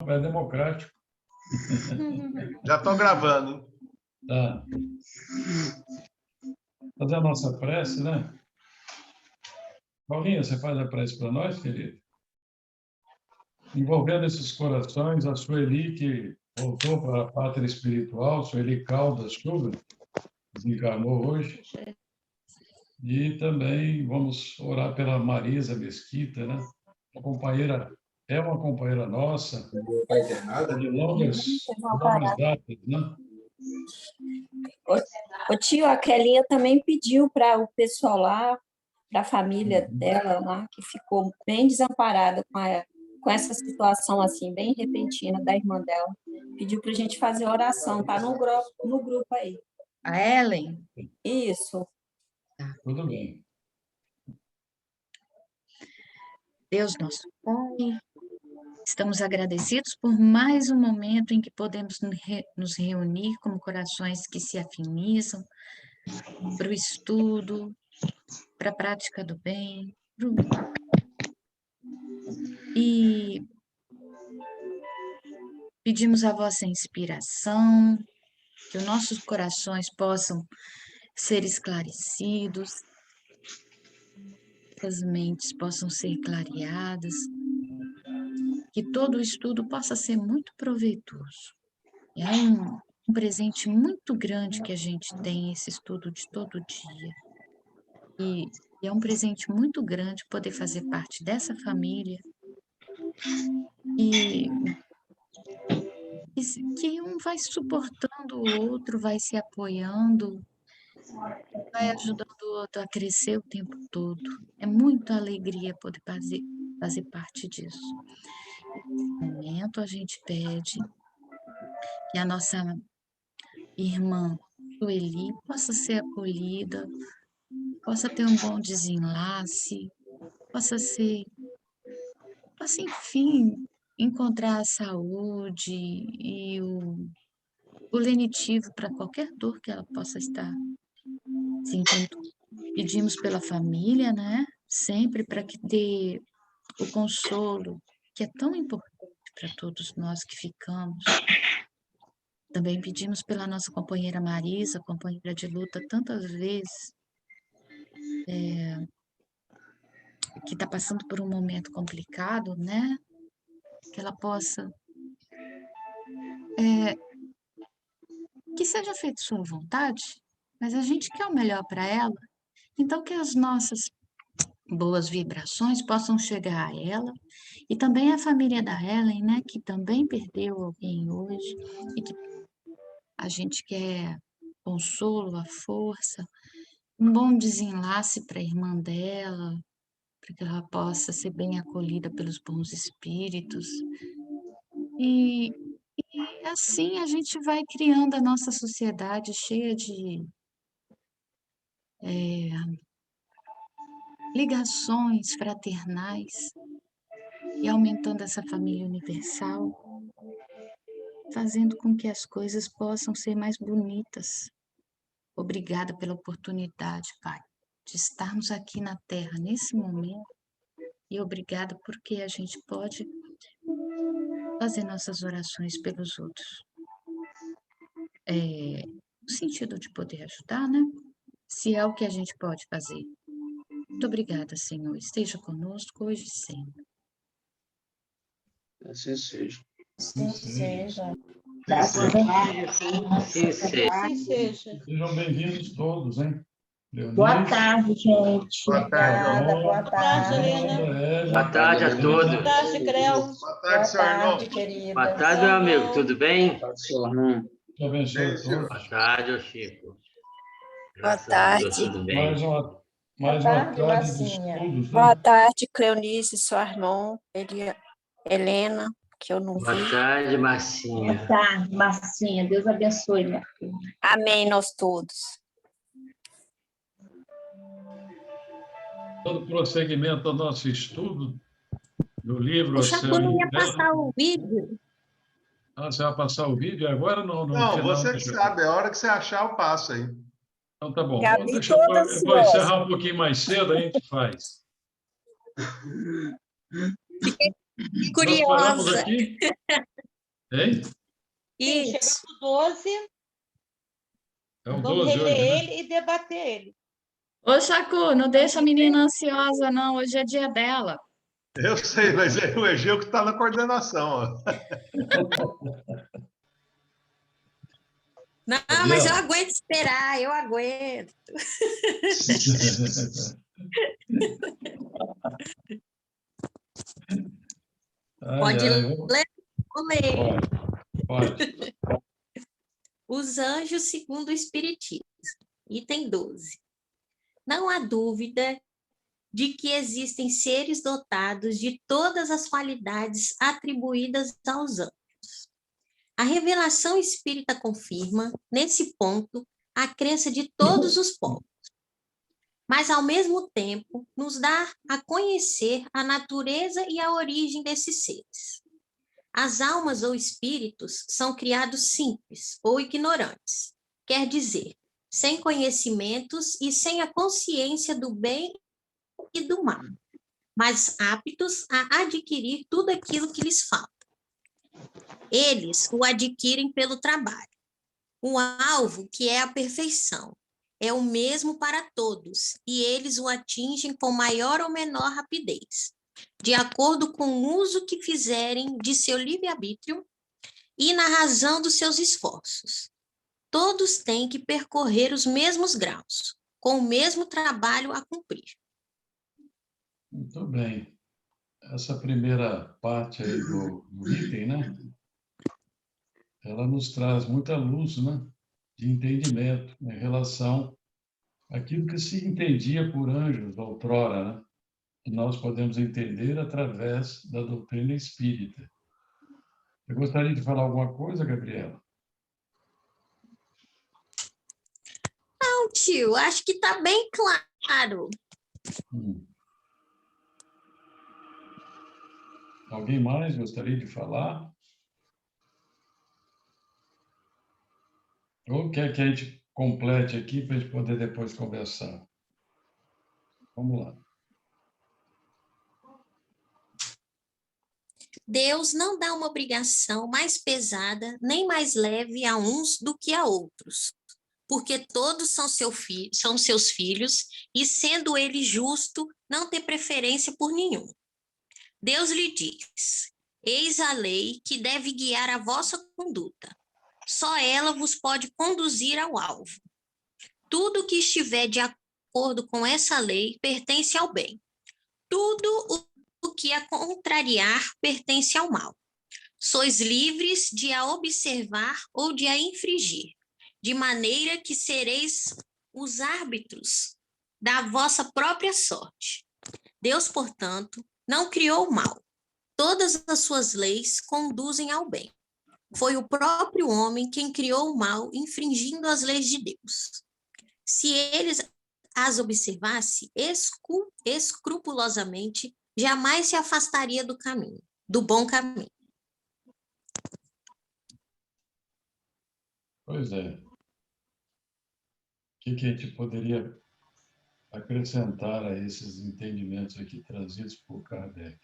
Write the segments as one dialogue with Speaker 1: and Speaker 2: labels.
Speaker 1: é democrático.
Speaker 2: Já estou gravando.
Speaker 1: Tá. Fazer a nossa prece, né? Paulinha, você faz a prece para nós, querido? Envolvendo esses corações, a Sueli, que voltou para a pátria espiritual, Sueli Caldas Chuva, desencarnou hoje. E também vamos orar pela Marisa Mesquita, né? Uma companheira, é uma companheira nossa, de longas datas, né?
Speaker 3: O tio, a Kelinha também pediu para o pessoal lá, para a família dela lá, que ficou bem desamparada com essa situação assim, bem repentina da irmã dela. Pediu para a gente fazer oração, tá no grupo aí.
Speaker 4: A Ellen?
Speaker 3: Isso.
Speaker 1: Tudo bem.
Speaker 4: Deus nosso Pai, estamos agradecidos por mais um momento em que podemos nos reunir como corações que se afinizam para o estudo, para a prática do bem, e pedimos a vossa inspiração, que os nossos corações possam ser esclarecidos, que as mentes possam ser clareadas, que todo o estudo possa ser muito proveitoso. É um presente muito grande que a gente tem, esse estudo de todo dia. E é um presente muito grande poder fazer parte dessa família e que um vai suportando o outro, vai se apoiando, vai ajudando o outro a crescer o tempo todo. É muita alegria poder fazer parte disso. Nesse momento, a gente pede que a nossa irmã Sueli possa ser acolhida, possa ter um bom desenlace, possa, enfim, encontrar a saúde e o lenitivo para qualquer dor que ela possa estar sentindo. Pedimos pela família, né? Sempre para que dê o consolo, que é tão importante para todos nós que ficamos. Também pedimos pela nossa companheira Marisa, companheira de luta tantas vezes, que está passando por um momento complicado, né? Que ela possa, que seja feita sua vontade, mas a gente quer o melhor para ela, então que as nossas boas vibrações possam chegar a ela e também a família da Ellen, né? Que também perdeu alguém hoje e que a gente quer consolo, a força, um bom desenlace para a irmã dela, para que ela possa ser bem acolhida pelos bons espíritos. E assim a gente vai criando a nossa sociedade cheia de ligações fraternais e aumentando essa família universal, fazendo com que as coisas possam ser mais bonitas. Obrigada pela oportunidade, Pai, de estarmos aqui na Terra nesse momento e obrigada porque a gente pode fazer nossas orações pelos outros. No sentido de poder ajudar, né? Se é o que a gente pode fazer. Muito obrigada, Senhor. Esteja conosco hoje e sempre.
Speaker 5: Assim seja.
Speaker 6: Assim seja.
Speaker 5: Graças a Deus.
Speaker 7: Sim, sim.
Speaker 6: Assim seja.
Speaker 1: Sejam bem-vindos todos, hein?
Speaker 5: Boa tarde, gente.
Speaker 2: Boa tarde,
Speaker 6: Obrigada, boa tarde, Helena.
Speaker 7: Boa tarde a todos.
Speaker 6: Boa tarde, Creu.
Speaker 2: Boa
Speaker 6: Boa
Speaker 2: tarde, seu irmão.
Speaker 6: tarde, querida.
Speaker 7: Boa tarde, meu amigo. Tudo bem?
Speaker 5: Seu irmão.
Speaker 1: Que abençoe a
Speaker 2: Bem, senhor.
Speaker 1: todos.
Speaker 7: Boa tarde, ô Chico.
Speaker 3: Boa
Speaker 7: Graças a Deus,
Speaker 3: tarde.
Speaker 7: tudo bem.
Speaker 1: Mais
Speaker 6: Boa
Speaker 1: uma
Speaker 6: tarde,
Speaker 1: tarde de
Speaker 6: Marcinha.
Speaker 1: estudos,
Speaker 3: Boa
Speaker 1: né?
Speaker 3: tarde, Cleonice, sua irmã, Helena, que eu não
Speaker 7: Boa
Speaker 3: vi.
Speaker 7: tarde,
Speaker 5: Boa
Speaker 7: Marcinha.
Speaker 5: tarde, Marcinha. Deus abençoe, minha filha.
Speaker 3: Amém, nós todos.
Speaker 1: Todo prosseguimento do nosso estudo do livro...
Speaker 5: O Chaco não ia passar o vídeo.
Speaker 1: Ah, você vai passar o vídeo agora ou no
Speaker 2: Não,
Speaker 1: final?
Speaker 2: você que sabe. A hora que você achar, eu passo aí.
Speaker 1: Então tá bom.
Speaker 3: Gabi
Speaker 1: Deixa
Speaker 3: toda
Speaker 1: eu vou encerrar um pouquinho mais cedo, aí a gente faz. Nós paramos
Speaker 3: Curiosa.
Speaker 1: aqui? Hein?
Speaker 6: Sim,
Speaker 3: Isso.
Speaker 6: chegamos no 12,
Speaker 1: É o
Speaker 6: vamos
Speaker 1: 12
Speaker 6: reler
Speaker 1: hoje, né?
Speaker 6: ele e debater ele.
Speaker 4: Ô, Chacu, não deixa a menina ansiosa, não. Hoje é dia dela.
Speaker 2: Eu sei, mas é o Egeu que está na coordenação. Ó.
Speaker 3: Não,
Speaker 1: Gabriela.
Speaker 3: mas eu aguento esperar, eu aguento.
Speaker 1: Ai,
Speaker 3: Pode
Speaker 1: ai,
Speaker 3: ler? Vou ler.
Speaker 1: pode.
Speaker 3: Os anjos segundo o Espiritismo, item 12. Não há dúvida de que existem seres dotados de todas as qualidades atribuídas aos anjos. A revelação espírita confirma, nesse ponto, a crença de todos os povos, mas, ao mesmo tempo, nos dá a conhecer a natureza e a origem desses seres. As almas ou espíritos são criados simples ou ignorantes, quer dizer, sem conhecimentos e sem a consciência do bem e do mal, mas aptos a adquirir tudo aquilo que lhes falta. Eles o adquirem pelo trabalho. O alvo, que é a perfeição, é o mesmo para todos, e eles o atingem com maior ou menor rapidez, de acordo com o uso que fizerem de seu livre-arbítrio e na razão dos seus esforços. Todos têm que percorrer os mesmos graus, com o mesmo trabalho a cumprir.
Speaker 1: Muito bem. Essa primeira parte aí do item, né? Ela nos traz muita luz, né? De entendimento em relação àquilo que se entendia por anjos outrora, né? Que nós podemos entender através da doutrina espírita. Eu gostaria de falar alguma coisa, Gabriela?
Speaker 3: Não, tio, acho que está bem claro.
Speaker 1: Alguém mais gostaria de falar? Ou quer que a gente complete aqui para a gente poder depois conversar? Vamos lá.
Speaker 3: Deus não dá uma obrigação mais pesada nem mais leve a uns do que a outros, porque todos são seus filhos, e sendo ele justo, não tem preferência por nenhum. Deus lhe diz: eis a lei que deve guiar a vossa conduta. Só ela vos pode conduzir ao alvo. Tudo que estiver de acordo com essa lei pertence ao bem. Tudo o que a contrariar pertence ao mal. Sois livres de a observar ou de a infringir, de maneira que sereis os árbitros da vossa própria sorte. Deus, portanto, não criou o mal. Todas as suas leis conduzem ao bem. Foi o próprio homem quem criou o mal, infringindo as leis de Deus. Se eles as observasse escrupulosamente, jamais se afastaria do caminho, do bom caminho.
Speaker 1: Pois é. O que a gente poderia acrescentar a esses entendimentos aqui trazidos por Kardec?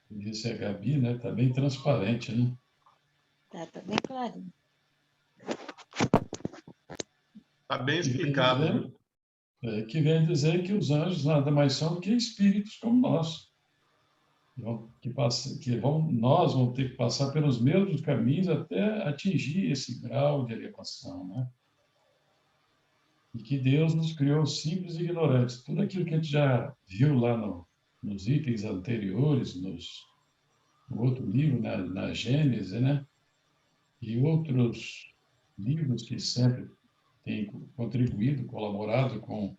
Speaker 1: Como disse a Gabi, né? Está bem transparente, né?
Speaker 6: Tá bem clarinho.
Speaker 2: Está bem explicado.
Speaker 1: Que vem dizer que os anjos nada mais são do que espíritos como nós. Nós vamos ter que passar pelos mesmos caminhos até atingir esse grau de elevação, né? E que Deus nos criou simples e ignorantes. Tudo aquilo que a gente já viu lá nos itens anteriores, no outro livro, na Gênese, né? E outros livros que sempre têm contribuído, colaborado com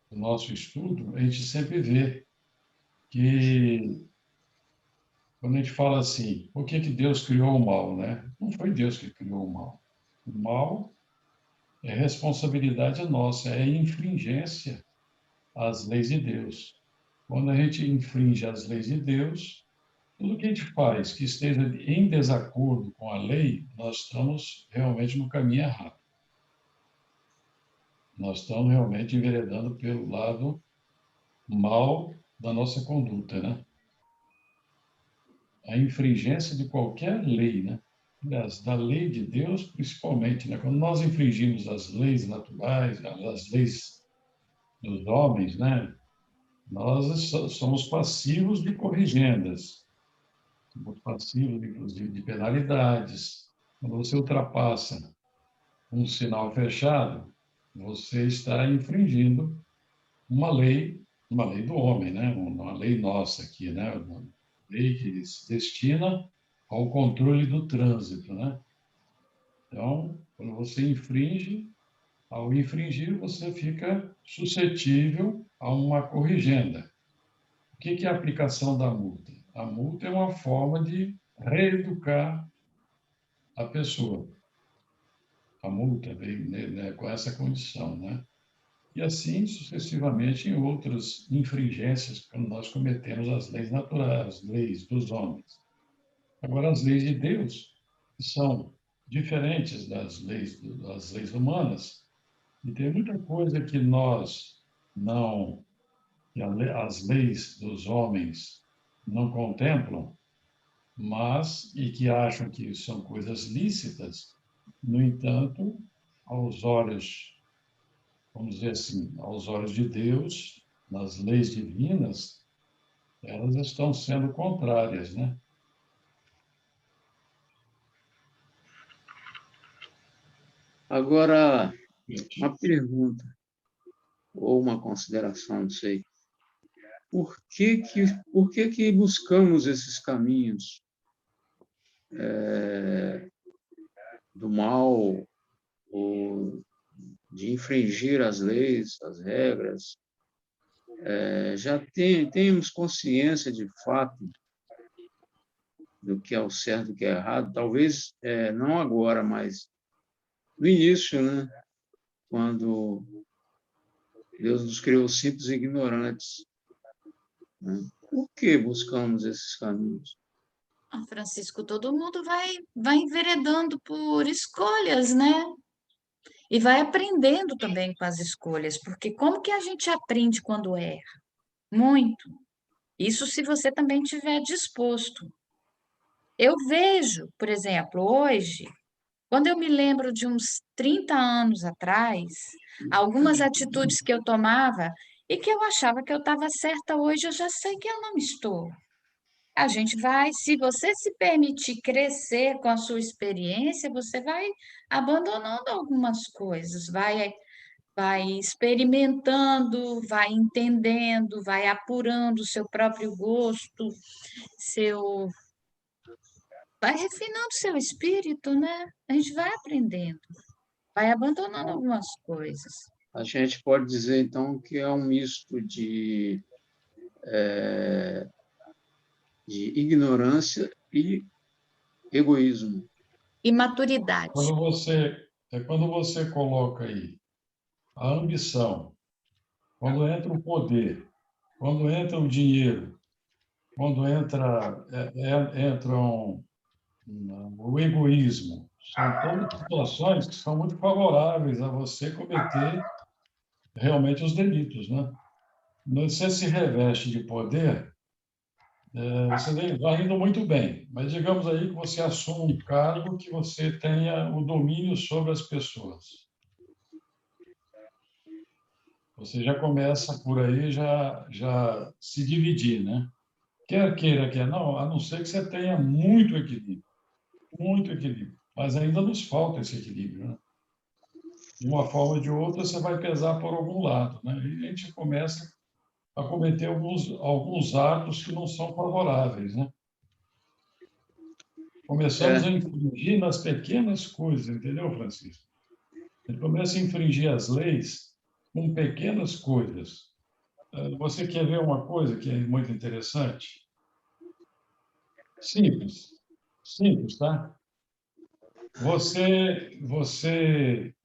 Speaker 1: o nosso estudo, a gente sempre vê que, quando a gente fala assim, por que Deus criou o mal, né? Não foi Deus que criou o mal. O mal é responsabilidade nossa, é infringência às leis de Deus. Quando a gente infringe as leis de Deus, tudo que a gente faz que esteja em desacordo com a lei, nós estamos realmente no caminho errado. Nós estamos realmente enveredando pelo lado mal da nossa conduta, né? a infringência de qualquer lei, né? Aliás, da lei de Deus, principalmente, né? Quando nós infringimos as leis naturais, as leis dos homens, né? Nós somos passivos de corrigendas, somos passivos, inclusive, de penalidades. Quando você ultrapassa um sinal fechado, você está infringindo uma lei do homem, né? Uma lei nossa aqui, né? Uma lei que se destina ao controle do trânsito, né? Então, quando você infringe, ao infringir, você fica suscetível a uma corrigenda. O que é a aplicação da multa? A multa é uma forma de reeducar a pessoa. A multa vem, né, com essa condição, né? E assim sucessivamente em outras infringências, quando nós cometemos as leis naturais, as leis dos homens. Agora, as leis de Deus são diferentes das leis humanas, e tem muita coisa que nós não, que as leis dos homens não contemplam, mas, e que acham que são coisas lícitas, no entanto, aos olhos, vamos dizer assim, aos olhos de Deus, nas leis divinas, elas estão sendo contrárias, né?
Speaker 8: Agora, uma pergunta ou uma consideração, não sei. Por que buscamos esses caminhos do mal, ou de infringir as leis, as regras? Já temos consciência de fato do que é o certo e do que é errado, talvez não agora, mas no início, né? Quando Deus nos criou simples e ignorantes, né? Por que buscamos esses caminhos?
Speaker 4: Francisco, todo mundo vai enveredando por escolhas, né? E vai aprendendo também com as escolhas, porque como que a gente aprende quando erra? Muito. Isso se você também estiver disposto. Eu vejo, por exemplo, hoje, quando eu me lembro de uns 30 anos atrás, algumas atitudes que eu tomava e que eu achava que eu estava certa, hoje eu já sei que eu não estou. A gente vai, se você se permitir crescer com a sua experiência, você vai abandonando algumas coisas, vai experimentando, vai entendendo, vai apurando o seu próprio gosto, seu vai refinando seu espírito, né? A gente vai aprendendo, vai abandonando algumas coisas.
Speaker 8: A gente pode dizer, então, que é um misto de ignorância e egoísmo.
Speaker 4: E maturidade.
Speaker 1: Quando você coloca aí a ambição, quando entra o poder, quando entra o dinheiro, quando entram o egoísmo, são todas situações que são muito favoráveis a você cometer realmente os delitos, né? Você se reveste de poder, você vai indo muito bem, mas digamos aí que você assume um cargo que você tenha o domínio sobre as pessoas. Você já começa por aí, já se dividir, né? Quer queira, quer não, a não ser que você tenha muito equilíbrio. Mas ainda nos falta esse equilíbrio, né? De uma forma ou de outra, você vai pesar por algum lado, né? E a gente começa a cometer alguns atos que não são favoráveis, né? Começamos a infringir nas pequenas coisas, entendeu, Francisco? A gente começa a infringir as leis com pequenas coisas. Você quer ver uma coisa que é muito interessante? Simples, tá? Você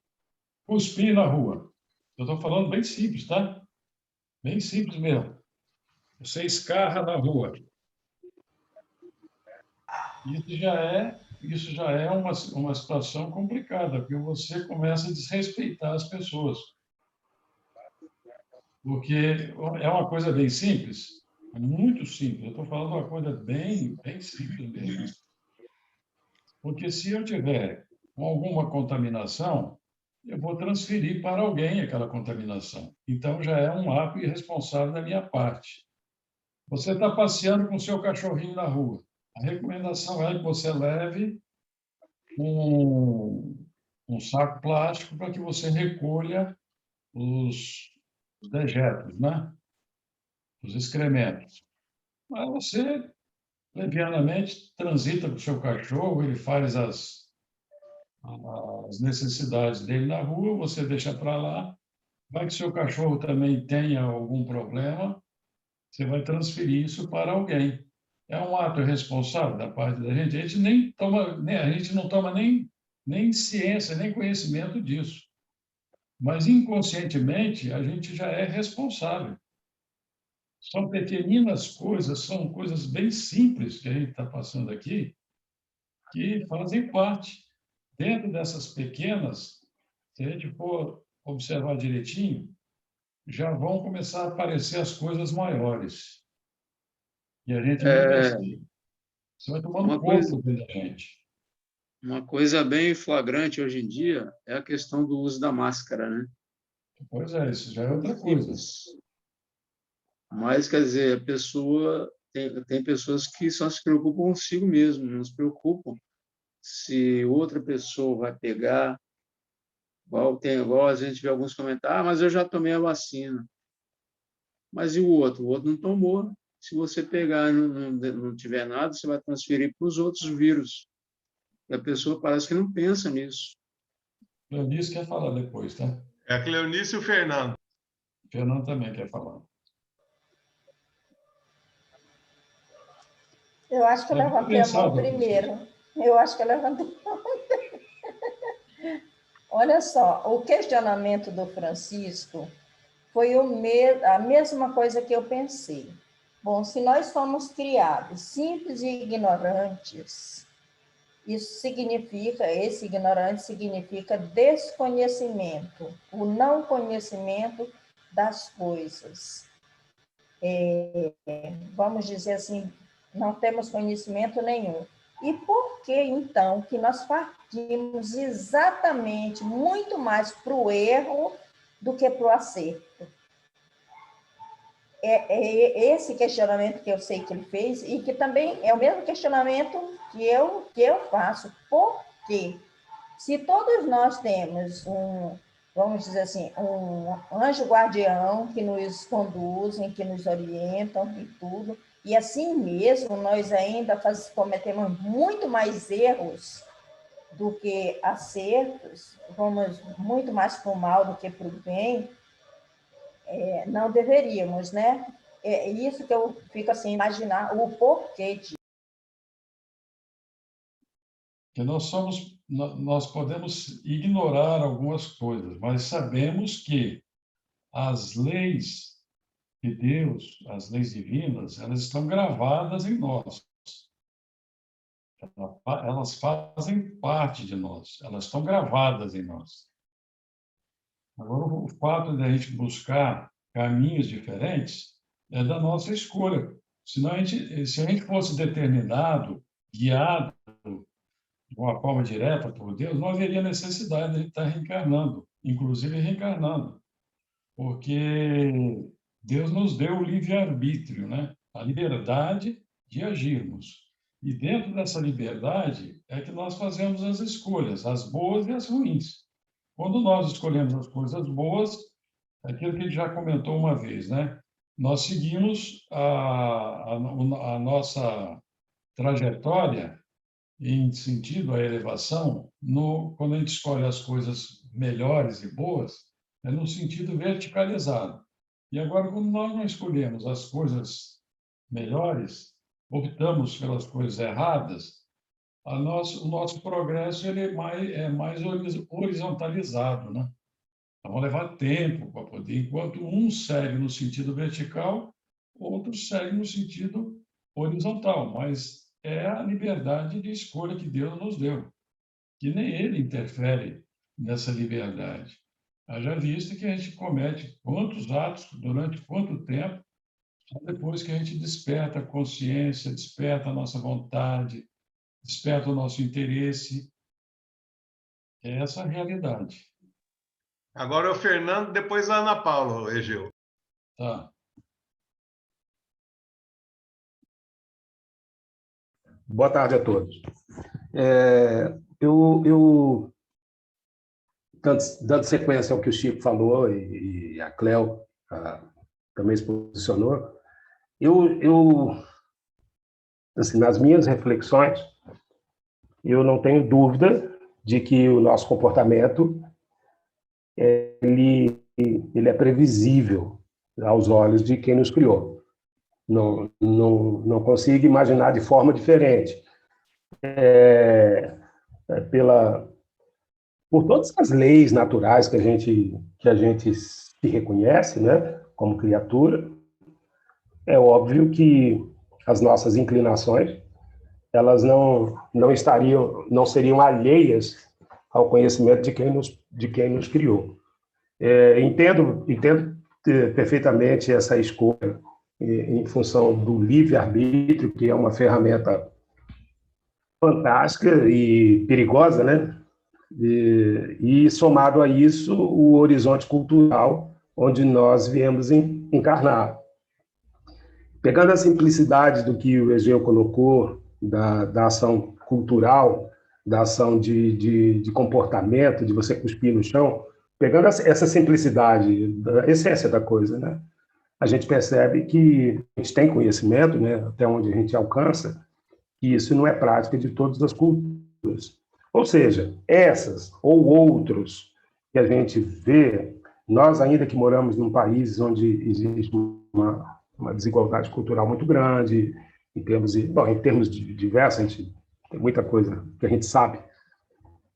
Speaker 1: cuspir na rua. Eu estou falando bem simples, tá? Bem simples mesmo. Você escarra na rua. Isso já é uma situação complicada, porque você começa a desrespeitar as pessoas. Porque é uma coisa bem simples. É muito simples. Eu estou falando uma coisa bem, bem simples mesmo. Porque se eu tiver com alguma contaminação, eu vou transferir para alguém aquela contaminação. Então, já é um ato irresponsável da minha parte. Você está passeando com o seu cachorrinho na rua. A recomendação é que você leve um saco plástico para que você recolha os dejetos, né? Os excrementos. Mas você, levianamente, transita com o seu cachorro, ele faz as necessidades dele na rua, você deixa para lá. Vai que seu cachorro também tenha algum problema, você vai transferir isso para alguém. É um ato irresponsável da parte da gente. A gente nem toma, a gente não toma nem ciência, nem conhecimento disso. Mas inconscientemente a gente já é responsável. São pequeninas coisas, são coisas bem simples que a gente está passando aqui, que fazem parte. Dentro dessas pequenas, se a gente for observar direitinho, já vão começar a aparecer as coisas maiores. E a gente não percebe. Você vai tomando corpo da gente.
Speaker 8: Uma coisa bem flagrante hoje em dia é a questão do uso da máscara, né?
Speaker 1: Pois é, isso já é outra coisa.
Speaker 8: Mas, quer dizer, a pessoa tem pessoas que só se preocupam consigo mesmo, não se preocupam se outra pessoa vai pegar. Igual a gente vê alguns comentários, mas eu já tomei a vacina. Mas e o outro? O outro não tomou. Se você pegar e não tiver nada, você vai transferir para os outros vírus. E a pessoa parece que não pensa nisso.
Speaker 1: Cleonice quer falar depois, tá?
Speaker 2: É a Cleonice e o Fernando.
Speaker 1: O Fernando também quer falar.
Speaker 9: Eu acho que eu levantei a mão primeiro. Eu acho que eu levantei a mão. Olha só, o questionamento do Francisco foi a mesma coisa que eu pensei. Bom, se nós fomos criados simples e ignorantes, esse ignorante significa desconhecimento, o não conhecimento das coisas. Vamos dizer assim, não temos conhecimento nenhum. E por que, então, que nós partimos exatamente muito mais para o erro do que para o acerto? É esse questionamento que eu sei que ele fez e que também é o mesmo questionamento que eu faço. Por quê? Se todos nós temos vamos dizer assim, um anjo guardião que nos conduzem, que nos orientam e tudo, e assim mesmo nós ainda cometemos muito mais erros do que acertos, vamos muito mais para o mal do que para o bem, não deveríamos, né? É isso que eu fico assim, imaginar o porquê disso.
Speaker 1: Que nós podemos ignorar algumas coisas, mas sabemos que as leis de Deus, as leis divinas, elas estão gravadas em nós. Elas fazem parte de nós, elas estão gravadas em nós. Agora, o fato de a gente buscar caminhos diferentes é da nossa escolha. Senão, se a gente fosse determinado, guiado de uma forma direta por Deus, não haveria necessidade de a gente estar reencarnando, inclusive reencarnando, porque Deus nos deu o livre-arbítrio, né? A liberdade de agirmos. E dentro dessa liberdade é que nós fazemos as escolhas, as boas e as ruins. Quando nós escolhemos as coisas boas, é aquilo que a gente já comentou uma vez, né? Nós seguimos a nossa trajetória em sentido à elevação, quando a gente escolhe as coisas melhores e boas, é no sentido verticalizado. E agora, quando nós não escolhemos as coisas melhores, optamos pelas coisas erradas, o nosso progresso ele é mais horizontalizado, né? Então, vai levar tempo para poder, enquanto um segue no sentido vertical, outro segue no sentido horizontal, mas é a liberdade de escolha que Deus nos deu, que nem Ele interfere nessa liberdade. Haja visto que a gente comete quantos atos, durante quanto tempo, Depois que a gente desperta a consciência, desperta a nossa vontade, desperta o nosso interesse, é essa a realidade.
Speaker 2: Agora é o Fernando, depois a Ana Paula, Egeu.
Speaker 1: Tá?
Speaker 10: Boa tarde a todos. Dando sequência ao que o Chico falou e a Cléo também se posicionou, assim, nas minhas reflexões, eu não tenho dúvida de que o nosso comportamento ele é previsível aos olhos de quem nos criou. Não consigo imaginar de forma diferente. Por todas as leis naturais que a gente se reconhece, né, como criatura, é óbvio que as nossas inclinações elas não seriam alheias ao conhecimento de quem nos criou. Entendo perfeitamente essa escolha em função do livre-arbítrio, que é uma ferramenta fantástica e perigosa, né? E somado a isso, o horizonte cultural onde nós viemos encarnar. Pegando a simplicidade do que o Egeu colocou, da ação cultural, da ação de comportamento, de você cuspir no chão, pegando essa simplicidade, da essência da coisa, né? A gente percebe que a gente tem conhecimento, né, até onde a gente alcança, que isso não é prática de todas as culturas. Ou seja, essas ou outros que a gente vê, nós ainda que moramos num país onde existe uma desigualdade cultural muito grande, em termos diversos, a gente tem muita coisa que a gente sabe.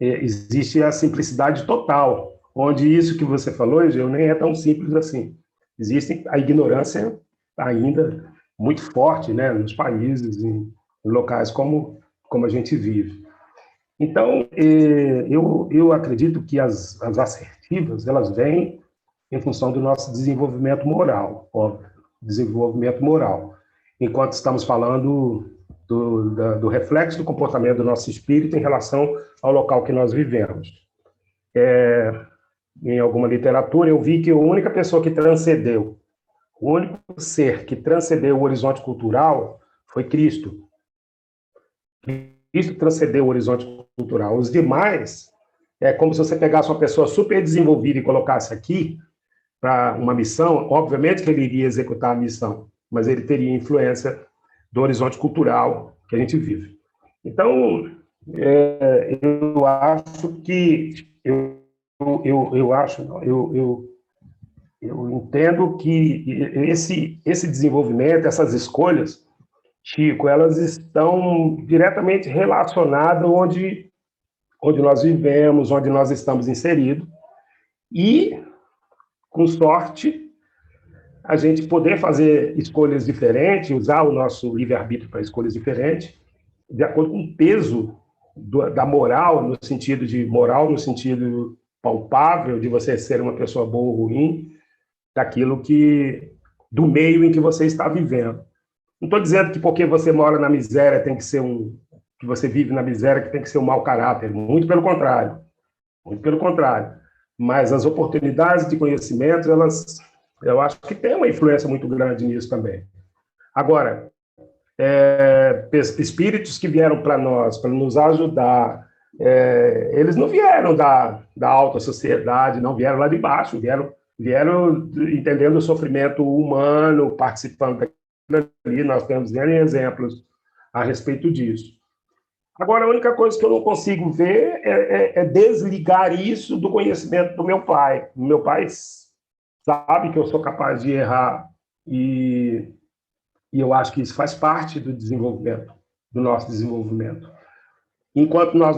Speaker 10: Existe a simplicidade total, onde isso que você falou, Egeu, nem é tão simples assim. Existe a ignorância ainda muito forte, né, nos países, em locais como a gente vive. Então, eu acredito que as assertivas, elas vêm em função do nosso desenvolvimento moral, óbvio, desenvolvimento moral. Enquanto estamos falando do reflexo do comportamento do nosso espírito em relação ao local que nós vivemos. Em alguma literatura, eu vi que a única pessoa que transcendeu, o único ser que transcendeu o horizonte cultural foi Cristo. Cristo transcendeu o horizonte cultural. Os demais, é como se você pegasse uma pessoa super desenvolvida e colocasse aqui para uma missão, obviamente que ele iria executar a missão, mas ele teria influência do horizonte cultural que a gente vive. Então, eu acho que eu entendo que esse desenvolvimento, essas escolhas, Chico, elas estão diretamente relacionadas onde nós vivemos, onde nós estamos inseridos, e, com sorte, a gente poder fazer escolhas diferentes, usar o nosso livre-arbítrio para escolhas diferentes, de acordo com o peso da moral, no sentido palpável, de você ser uma pessoa boa ou ruim, do meio em que você está vivendo. Não estou dizendo que porque você mora na miséria que você vive na miséria que tem que ser um mau caráter, muito pelo contrário. Mas as oportunidades de conhecimento, eu acho que tem uma influência muito grande nisso também. Agora, espíritos que vieram para nós, para nos ajudar, eles não vieram da alta sociedade, não vieram lá de baixo, vieram entendendo o sofrimento humano, participando daquilo ali, nós temos N exemplos a respeito disso. Agora, a única coisa que eu não consigo ver é desligar isso do conhecimento do meu pai. Meu pai sabe que eu sou capaz de errar e eu acho que isso faz parte do nosso desenvolvimento. Enquanto nós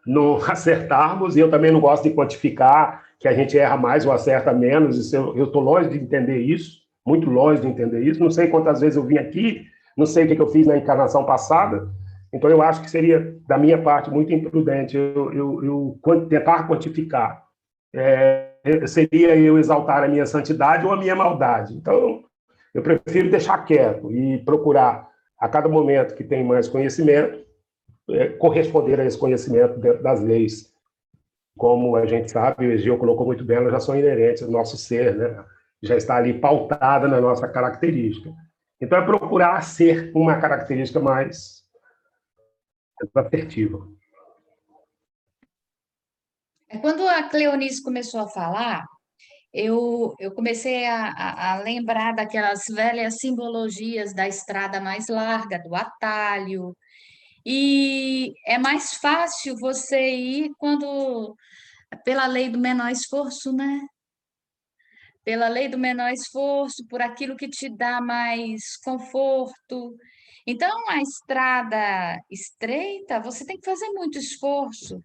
Speaker 10: não acertarmos, e eu também não gosto de quantificar que a gente erra mais ou acerta menos, eu estou longe de entender isso, muito longe de entender isso, não sei quantas vezes eu vim aqui, não sei o que eu fiz na encarnação passada, então eu acho que seria, da minha parte, muito imprudente eu tentar quantificar. Seria eu exaltar a minha santidade ou a minha maldade. Então, Eu prefiro deixar quieto e procurar, a cada momento que tem mais conhecimento, corresponder a esse conhecimento dentro das leis. Como a gente sabe, o Egeu colocou muito bem, elas já são inerentes ao nosso ser, né? Já está ali pautada na nossa característica. Então, é procurar ser uma característica mais assertiva.
Speaker 4: Quando a Cleonice começou a falar, eu comecei a lembrar daquelas velhas simbologias da estrada mais larga, do atalho, e é mais fácil você ir pela lei do menor esforço, né? Pela lei do menor esforço, por aquilo que te dá mais conforto. Então, a estrada estreita, você tem que fazer muito esforço.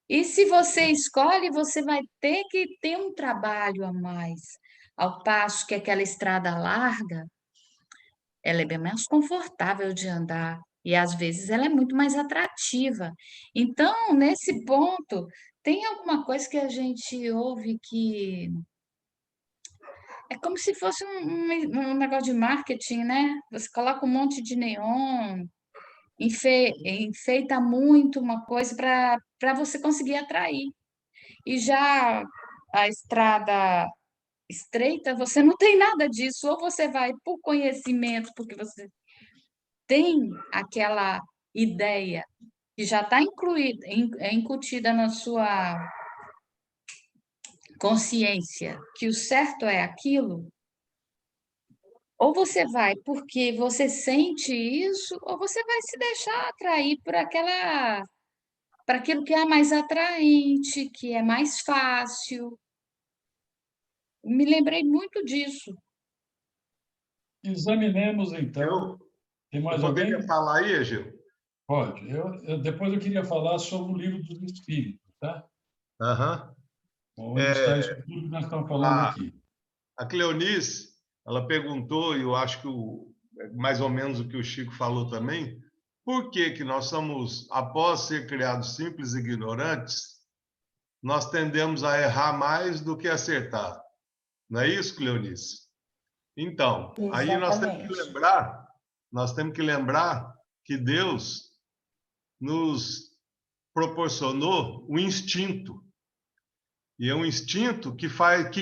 Speaker 4: E se você escolhe, você vai ter que ter um trabalho a mais. Ao passo que aquela estrada larga, ela é bem mais confortável de andar e às vezes ela é muito mais atrativa. Então, nesse ponto, tem alguma coisa que a gente ouve que é como se fosse um negócio de marketing, né? Você coloca um monte de neon, enfeita muito uma coisa para você conseguir atrair. E já a estrada estreita, você não tem nada disso. Ou você vai por conhecimento, porque você tem aquela ideia que já está incutida na sua consciência, que o certo é aquilo. Ou você vai porque você sente isso, ou você vai se deixar atrair para aquilo que é mais atraente, que é mais fácil. Me lembrei muito disso.
Speaker 1: Examinemos, então. Tem mais alguém?
Speaker 2: Poderia falar aí, Egeu?
Speaker 1: Pode. Depois eu queria falar sobre o livro dos Espíritos, tá?
Speaker 2: Aham.
Speaker 1: Onde está isso tudo que nós estamos falando aqui.
Speaker 2: A Cleonice, ela perguntou, e eu acho que mais ou menos o que o Chico falou também, por que nós somos, após ser criados simples e ignorantes, nós tendemos a errar mais do que acertar. Não é isso, Cleonice? Então, aí nós temos que lembrar que Deus nos proporcionou o instinto. E é um instinto que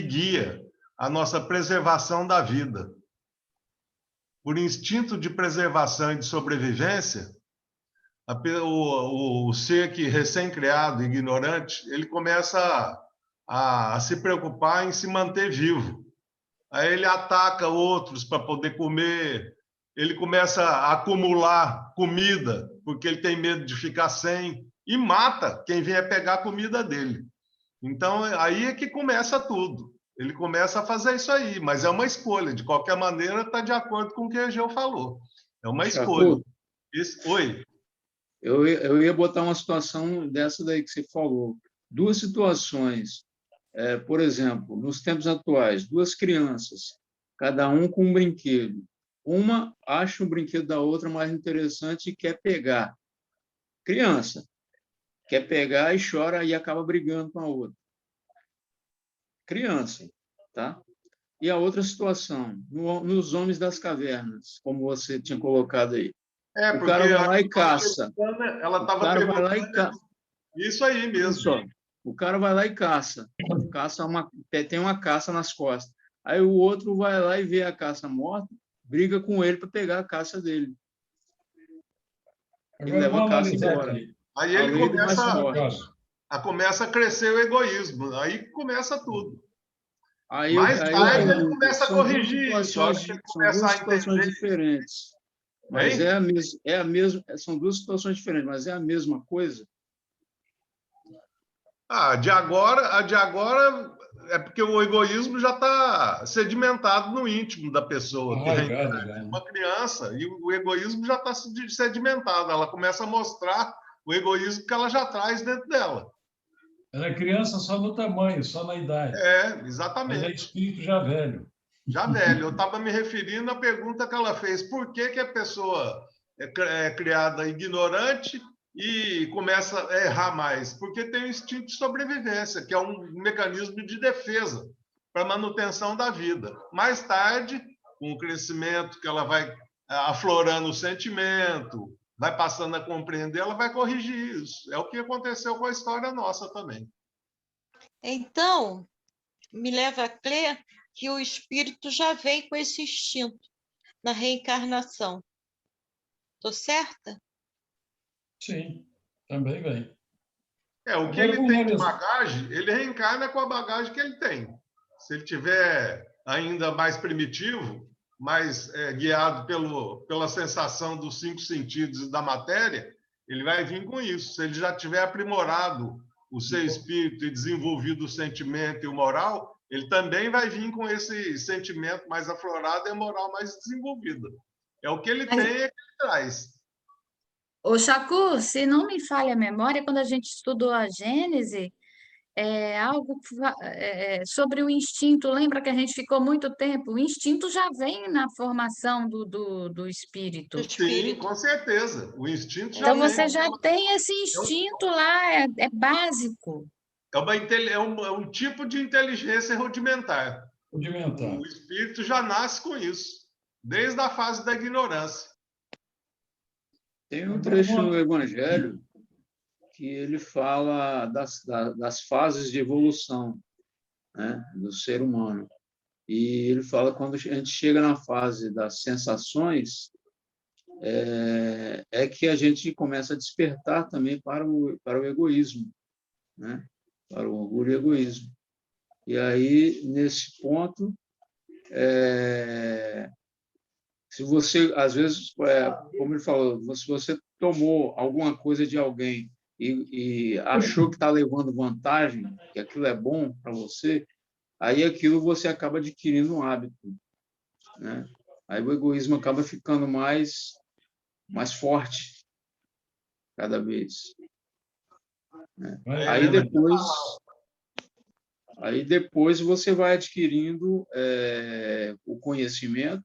Speaker 2: guia a nossa preservação da vida. Por instinto de preservação e de sobrevivência, o ser que recém-criado, ignorante, ele começa a se preocupar em se manter vivo. Aí ele ataca outros para poder comer, ele começa a acumular comida, porque ele tem medo de ficar sem, e mata quem vier pegar a comida dele. Então, aí é que começa tudo. Ele começa a fazer isso aí, mas é uma escolha. De qualquer maneira, está de acordo com o que o Egeu falou. É uma escolha. Oi?
Speaker 8: Eu ia botar uma situação dessa daí que você falou. Duas situações. Por exemplo, nos tempos atuais, duas crianças, cada um com um brinquedo. Uma acha o brinquedo da outra mais interessante e quer pegar. Criança. Quer pegar e chora e acaba brigando com a outra. Criança, tá? E a outra situação, nos Homens das Cavernas, como você tinha colocado aí. O cara vai lá e caça.
Speaker 2: Ela estava perguntando. Isso aí mesmo.
Speaker 8: O cara vai lá e caça. Tem uma caça nas costas. Aí o outro vai lá e vê a caça morta, briga com ele para pegar a caça dele. Ele leva a caça embora.
Speaker 2: Aí ele começa a crescer o egoísmo. Aí começa tudo. Mais tarde ele começa a corrigir isso.
Speaker 8: São duas situações diferentes. Mas são duas situações diferentes, mas é a mesma coisa.
Speaker 2: A de agora é porque o egoísmo já está sedimentado no íntimo da pessoa. Uma criança, e o egoísmo já está sedimentado. Ela começa a mostrar o egoísmo que ela já traz dentro dela.
Speaker 1: Ela é criança só no tamanho, só na idade.
Speaker 2: Exatamente.
Speaker 1: Mas é espírito já velho.
Speaker 2: Já velho. Eu estava me referindo à pergunta que ela fez. Por que a pessoa é criada ignorante e começa a errar mais? Porque tem o instinto de sobrevivência, que é um mecanismo de defesa para a manutenção da vida. Mais tarde, com o crescimento, que ela vai aflorando o sentimento, vai passando a compreender, ela vai corrigir isso. É o que aconteceu com a história nossa também.
Speaker 6: Então, me leva a crer que o espírito já vem com esse instinto na reencarnação. Estou certa?
Speaker 1: Sim, também vem.
Speaker 2: O que ele tem de bagagem, ele reencarna com a bagagem que ele tem. Se ele tiver ainda mais primitivo, mais guiado pela sensação dos 5 sentidos e da matéria, ele vai vir com isso. Se ele já tiver aprimorado o seu espírito e desenvolvido o sentimento e o moral, ele também vai vir com esse sentimento mais aflorado e a moral mais desenvolvida. É o que ele tem, é que ele traz.
Speaker 4: Ô, Chacu, se não me falha a memória, quando a gente estudou a Gênese, algo sobre o instinto, lembra que a gente ficou muito tempo? O instinto já vem na formação do espírito.
Speaker 2: Sim, com certeza. O instinto já
Speaker 4: Então,
Speaker 2: vem.
Speaker 4: você já tem esse instinto lá, é básico.
Speaker 2: É um tipo de inteligência rudimentar.
Speaker 1: Rudimentar.
Speaker 2: O espírito já nasce com isso, desde a fase da ignorância.
Speaker 8: Tem um trecho no Evangelho que ele fala das fases de evolução, né, do ser humano. E ele fala que quando a gente chega na fase das sensações, é que a gente começa a despertar também para o egoísmo, né, para o orgulho e egoísmo. E aí, nesse ponto, se você, às vezes, como ele falou, se você tomou alguma coisa de alguém e achou que está levando vantagem, que aquilo é bom para você, aí aquilo você acaba adquirindo um hábito, né? Aí o egoísmo acaba ficando mais forte cada vez, né? Aí depois você vai adquirindo o conhecimento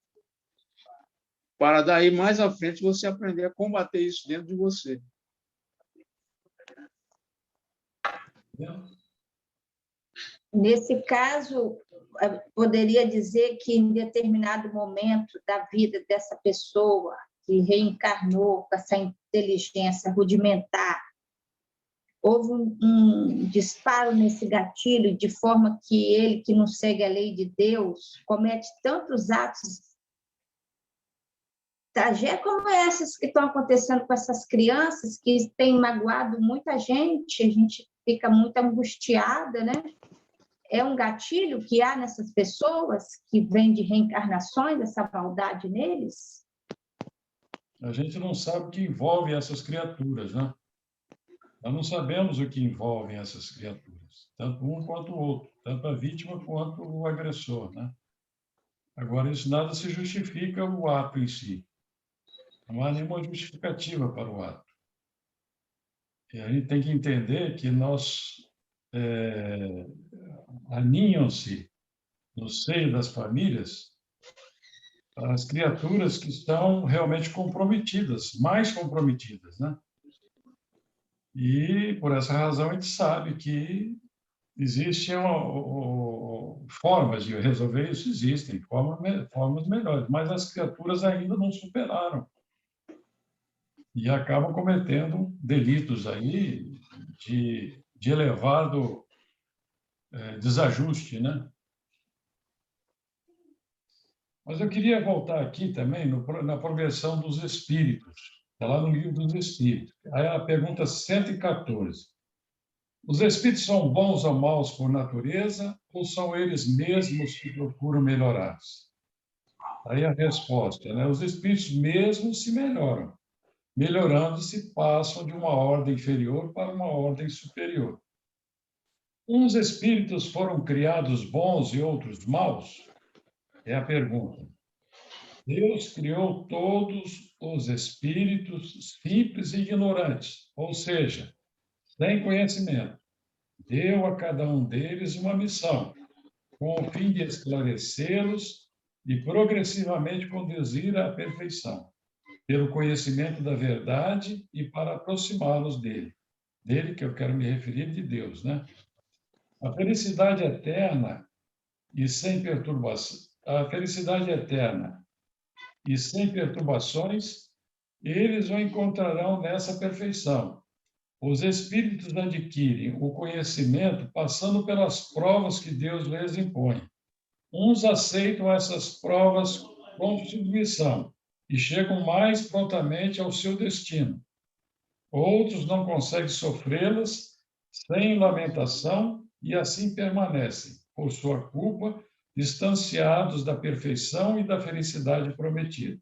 Speaker 8: para daí mais à frente você aprender a combater isso dentro de você.
Speaker 9: Nesse caso, poderia dizer que em determinado momento da vida dessa pessoa que reencarnou com essa inteligência rudimentar, houve um disparo nesse gatilho, de forma que ele, que não segue a lei de Deus, comete tantos atos tragédias como essas que estão acontecendo com essas crianças, que têm magoado muita gente, a gente fica muito angustiada, né? É um gatilho que há nessas pessoas que vem de reencarnações, essa maldade neles?
Speaker 1: A gente não sabe o que envolve essas criaturas, né? Nós não sabemos o que envolvem essas criaturas, tanto um quanto o outro, tanto a vítima quanto o agressor, né? Agora, isso nada se justifica o ato em si. Não há nenhuma justificativa para o ato. E a gente tem que entender que aninham-se no seio das famílias as criaturas que estão realmente comprometidas, mais comprometidas, né? E, por essa razão, a gente sabe que existem formas de resolver isso, existem formas melhores, mas as criaturas ainda não superaram e acabam cometendo delitos aí de elevado desajuste, né? Mas eu queria voltar aqui também na progressão dos espíritos. Está lá no livro dos Espíritos. Aí a pergunta 114. Os espíritos são bons ou maus por natureza ou são eles mesmos que procuram melhorar-se? Aí a resposta, né? Os espíritos mesmos se melhoram. Melhorando-se, passam de uma ordem inferior para uma ordem superior. Uns espíritos foram criados bons e outros maus? É a pergunta. Deus criou todos os espíritos simples e ignorantes, ou seja, sem conhecimento. Deu a cada um deles uma missão, com o fim de esclarecê-los e progressivamente conduzir à perfeição, pelo conhecimento da verdade e para aproximá-los dele. Dele, que eu quero me referir, de Deus, né? A felicidade eterna e sem perturbação, a felicidade eterna e sem perturbações, eles o encontrarão nessa perfeição. Os espíritos adquirem o conhecimento passando pelas provas que Deus lhes impõe. Uns aceitam essas provas com submissão e chegam mais prontamente ao seu destino. Outros não conseguem sofrê-las sem lamentação e assim permanecem, por sua culpa, distanciados da perfeição e da felicidade prometida.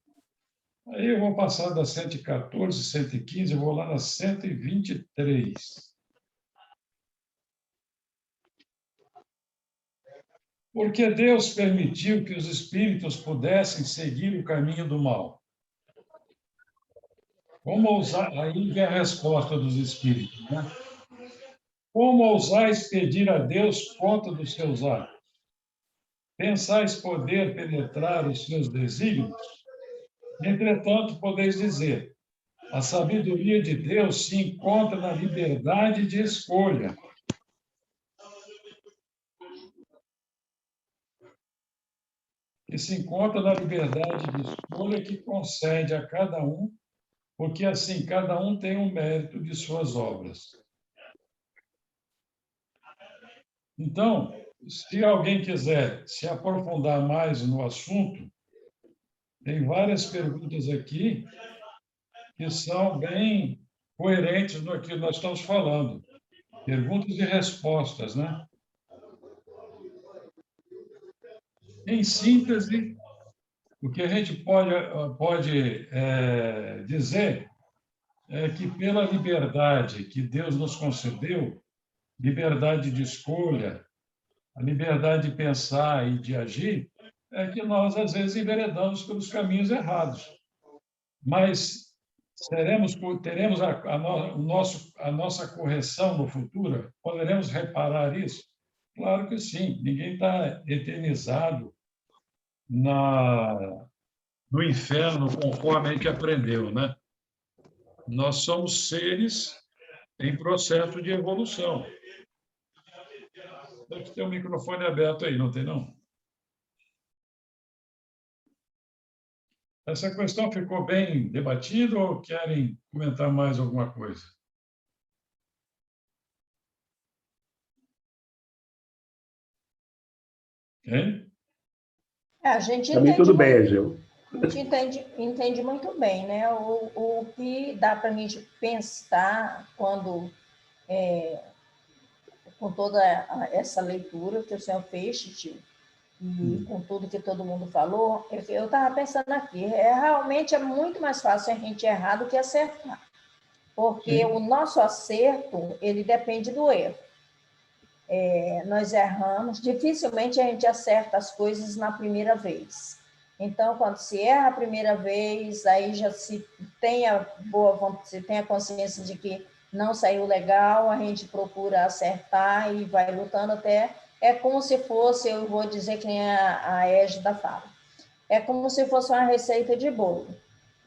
Speaker 1: Aí eu vou passar da 114, 115, eu vou lá na 123. Porque Deus permitiu que os espíritos pudessem seguir o caminho do mal. Como ousar? Aí vem a resposta dos espíritos, né? Como ousais pedir a Deus conta dos seus atos? Pensais poder penetrar os seus desígnios? Entretanto, podeis dizer, a sabedoria de Deus se encontra na liberdade de escolha. Que se encontra na liberdade de escolha que concede a cada um, porque assim cada um tem um mérito de suas obras. Então, se alguém quiser se aprofundar mais no assunto, tem várias perguntas aqui que são bem coerentes no que nós estamos falando. Perguntas e respostas, né? Em síntese, o que a gente pode dizer é que pela liberdade que Deus nos concedeu, liberdade de escolha, a liberdade de pensar e de agir, é que nós, às vezes, enveredamos pelos caminhos errados. Mas teremos a nossa correção no futuro? Poderemos reparar isso? Claro que sim. Ninguém está eternizado no inferno, conforme a gente aprendeu, né? Nós somos seres em processo de evolução. Deve ter um microfone aberto aí, não tem, não? Essa questão ficou bem debatida ou querem comentar mais alguma coisa? Hein?
Speaker 9: A gente
Speaker 10: Para mim, tudo bem, Ageu.
Speaker 9: A gente entende muito bem, né? O que dá para a gente pensar quando, com toda essa leitura que o senhor fez, tio, e com tudo que todo mundo falou, eu estava pensando aqui, realmente é muito mais fácil a gente errar do que acertar, porque o nosso acerto, ele depende do erro. Nós erramos, dificilmente a gente acerta as coisas na primeira vez. Então, quando se erra a primeira vez, aí já se tem a consciência de que não saiu legal, a gente procura acertar e vai lutando até... É como se fosse, eu vou dizer que nem a Égida fala, é como se fosse uma receita de bolo.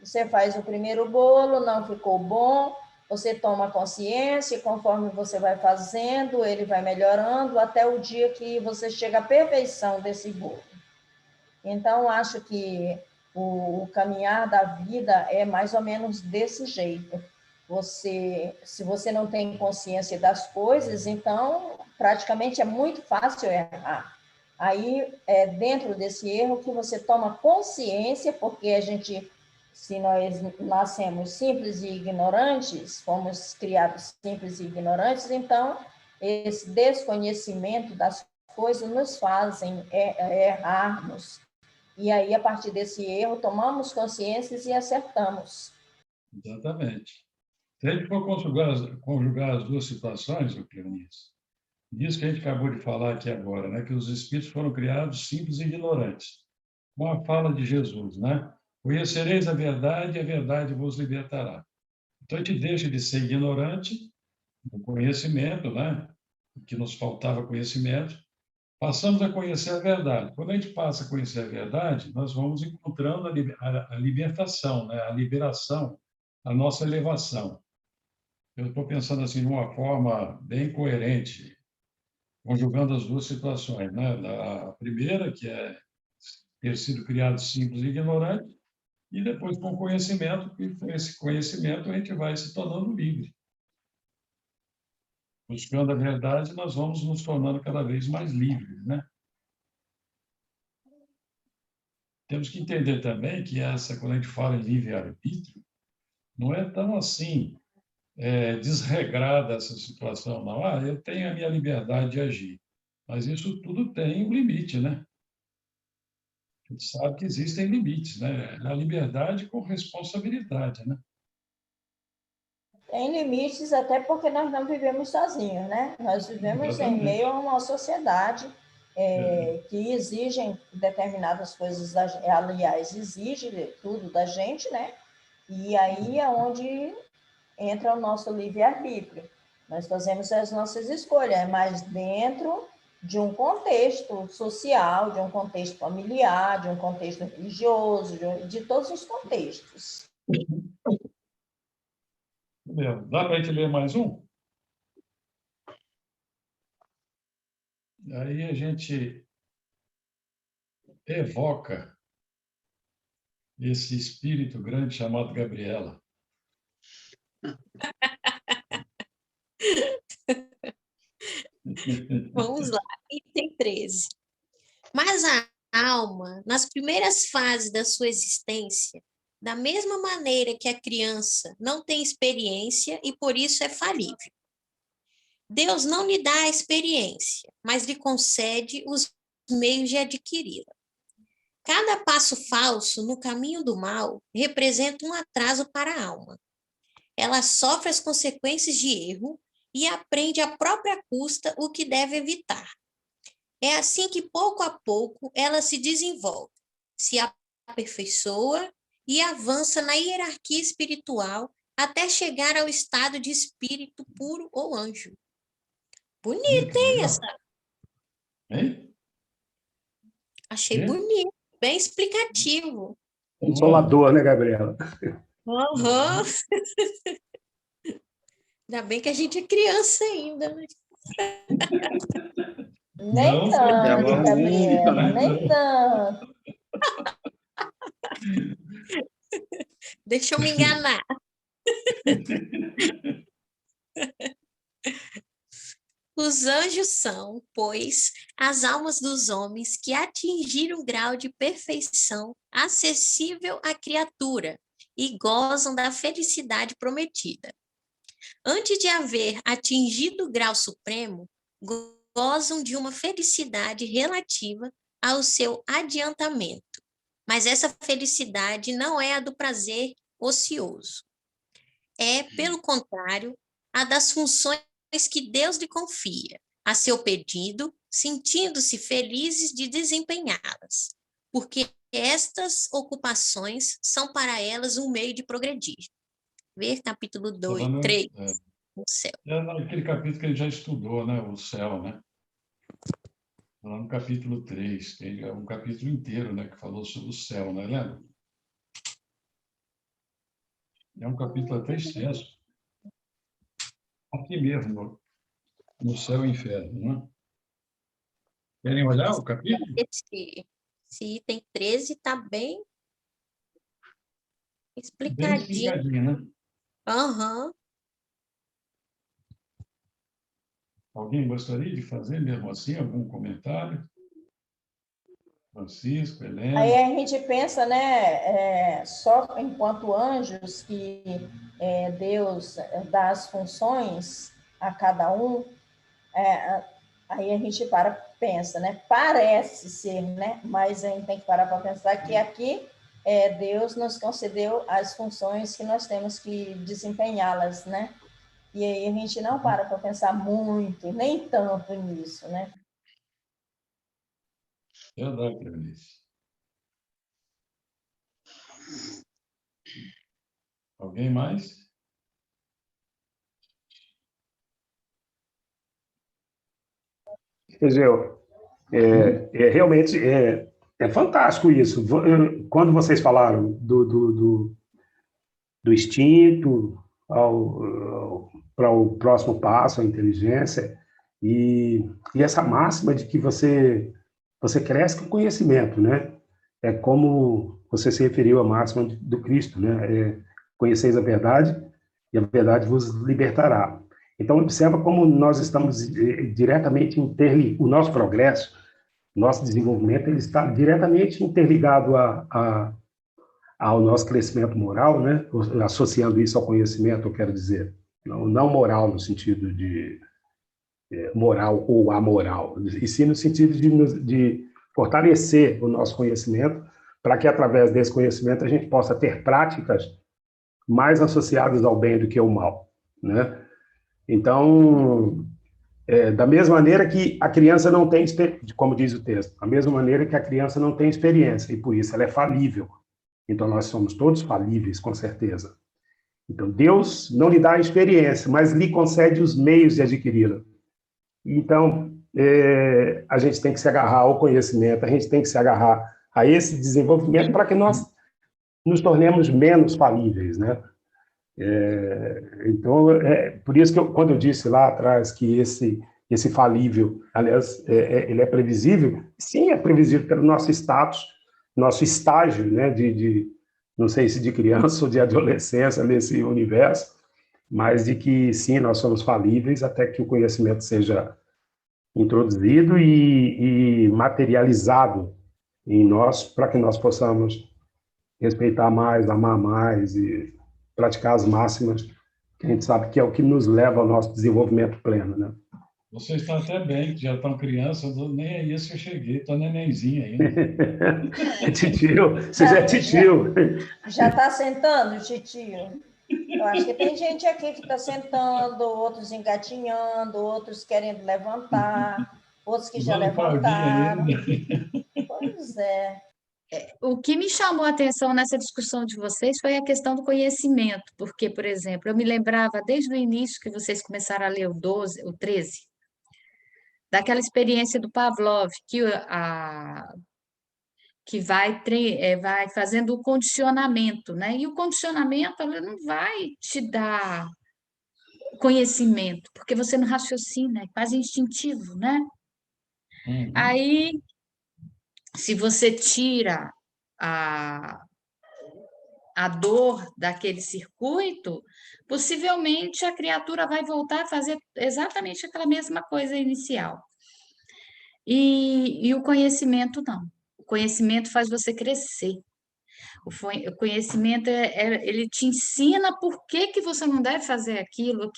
Speaker 9: Você faz o primeiro bolo, não ficou bom, você toma consciência e conforme você vai fazendo, ele vai melhorando até o dia que você chega à perfeição desse bolo. Então, acho que o caminhar da vida é mais ou menos desse jeito. Se você não tem consciência das coisas, então, praticamente é muito fácil errar. Aí, é dentro desse erro que você toma consciência, porque a gente, se nós nascemos simples e ignorantes, fomos criados simples e ignorantes, então, esse desconhecimento das coisas nos fazem errarmos. E aí, a partir desse erro, tomamos consciências e acertamos.
Speaker 1: Exatamente. Se a gente for conjugar as duas situações, Cleonice, disso que a gente acabou de falar aqui agora, né, que os espíritos foram criados simples e ignorantes. Com a fala de Jesus, né? Conhecereis a verdade e a verdade vos libertará. Então, a gente deixa de ser ignorante do conhecimento, né? Que nos faltava conhecimento, passamos a conhecer a verdade. Quando a gente passa a conhecer a verdade, nós vamos encontrando a libertação, né? A liberação, a nossa elevação. Eu estou pensando assim de uma forma bem coerente, conjugando as duas situações, né? A primeira, que é ter sido criado simples e ignorante, e depois, com conhecimento, e com esse conhecimento, a gente vai se tornando livre. Buscando a verdade, nós vamos nos tornando cada vez mais livres, né? Temos que entender também que quando a gente fala em livre-arbítrio, não é tão assim desregrada essa situação, não. Eu tenho a minha liberdade de agir, mas isso tudo tem um limite, né? A gente sabe que existem limites, né? A liberdade com responsabilidade, né?
Speaker 9: Tem limites, até porque nós não vivemos sozinhos, né? Nós vivemos
Speaker 1: Exatamente.
Speaker 9: em meio a uma sociedade que exigem determinadas coisas, aliás, exige tudo da gente, né? E aí é onde entra o nosso livre-arbítrio. Nós fazemos as nossas escolhas, mas dentro de um contexto social, de um contexto familiar, de um contexto religioso, de todos os contextos.
Speaker 1: Dá para a gente ler mais um? Aí a gente evoca esse espírito grande chamado Gabriela.
Speaker 5: Vamos lá, item 13. Mas a alma, nas primeiras fases da sua existência, da mesma maneira que a criança não tem experiência e por isso é falível. Deus não lhe dá a experiência, mas lhe concede os meios de adquiri-la. Cada passo falso no caminho do mal representa um atraso para a alma. Ela sofre as consequências de erro e aprende à própria custa o que deve evitar. É assim que, pouco a pouco, ela se desenvolve, se aperfeiçoa e avança na hierarquia espiritual até chegar ao estado de espírito puro ou anjo. Bonito, hein, essa?
Speaker 1: Hein?
Speaker 5: Achei bonito, bem explicativo.
Speaker 10: Consolador, né, Gabriela?
Speaker 5: Uhum. Ainda bem que a gente é criança ainda, né?
Speaker 9: Nem tanto, Gabriela, nem tanto.
Speaker 5: Deixa eu me enganar. Os anjos são, pois, as almas dos homens que atingiram o grau de perfeição acessível à criatura e gozam da felicidade prometida. Antes de haver atingido o grau supremo, gozam de uma felicidade relativa ao seu adiantamento. Mas essa felicidade não é a do prazer ocioso. É, pelo contrário, a das funções que Deus lhe confia, a seu pedido, sentindo-se felizes de desempenhá-las, porque estas ocupações são para elas um meio de progredir. Ver capítulo 2, 3, o céu.
Speaker 1: É naquele capítulo que ele já estudou, né? O céu, né? Lá no capítulo 3, tem um capítulo inteiro, né, que falou sobre o céu, né, lembra? É um capítulo até extenso. Aqui mesmo, no céu e inferno, né? Querem olhar o capítulo?
Speaker 5: Esse item 13 está bem
Speaker 1: Bem
Speaker 5: explicadinho.
Speaker 1: explicadinho, né?
Speaker 5: Aham.
Speaker 1: Alguém gostaria de fazer, mesmo assim, algum comentário? Francisco, Helena?
Speaker 9: Aí a gente pensa, né, só enquanto anjos que Deus dá as funções a cada um, aí a gente pensa, né, parece ser, né, mas a gente tem que parar para pensar que aqui Deus nos concedeu as funções que nós temos que desempenhá-las, né? E aí a gente não para pensar muito, nem tanto nisso, né?
Speaker 1: Verdade, Cleonice. Alguém mais?
Speaker 10: Egeu, realmente é fantástico isso. Quando vocês falaram do instinto para o próximo passo, a inteligência, e essa máxima de que você cresce com conhecimento, né? é como você se referiu à máxima do Cristo, né? Conheceis a verdade e a verdade vos libertará. Então, observa como nós estamos diretamente interligados, o nosso progresso, nosso desenvolvimento, ele está diretamente interligado ao nosso crescimento moral, né? Associando isso ao conhecimento, eu quero dizer. Não moral no sentido de moral ou amoral, e sim no sentido de fortalecer o nosso conhecimento, para que, através desse conhecimento, a gente possa ter práticas mais associadas ao bem do que ao mal, né? Então, da mesma maneira que a criança não tem, como diz o texto, da mesma maneira que a criança não tem experiência, e por isso ela é falível. Então, nós somos todos falíveis, com certeza. Então, Deus não lhe dá a experiência, mas lhe concede os meios de adquiri-la. Então, a gente tem que se agarrar ao conhecimento, a gente tem que se agarrar a esse desenvolvimento para que nós nos tornemos menos falíveis, né? Então, por isso que quando eu disse lá atrás que esse falível, aliás, ele é previsível, sim, é previsível pelo nosso status, nosso estágio, né, não sei se de criança ou de adolescência nesse universo, mas de que, sim, nós somos falíveis até que o conhecimento seja introduzido e materializado em nós, para que nós possamos respeitar mais, amar mais e praticar as máximas, que a gente sabe que é o que nos leva ao nosso desenvolvimento pleno, né?
Speaker 1: Vocês estão até bem, que já estão criança, nem é isso que eu cheguei, estou nenenzinho ainda.
Speaker 10: É titio, você já é titio.
Speaker 9: Já está sentando, titio? Eu acho que tem gente aqui que está sentando, outros engatinhando, outros querendo levantar, outros que já levantaram. Pois é.
Speaker 4: O que me chamou a atenção nessa discussão de vocês foi a questão do conhecimento, porque, por exemplo, eu me lembrava desde o início que vocês começaram a ler o 13, daquela experiência do Pavlov, que vai fazendo o condicionamento, né? E o condicionamento ele não vai te dar conhecimento, porque você não raciocina, é quase instintivo, né?
Speaker 1: Uhum.
Speaker 4: Aí, se você tira a dor daquele circuito, possivelmente a criatura vai voltar a fazer exatamente aquela mesma coisa inicial. E o conhecimento não. O conhecimento faz você crescer. O conhecimento, ele te ensina por que que você não deve fazer aquilo,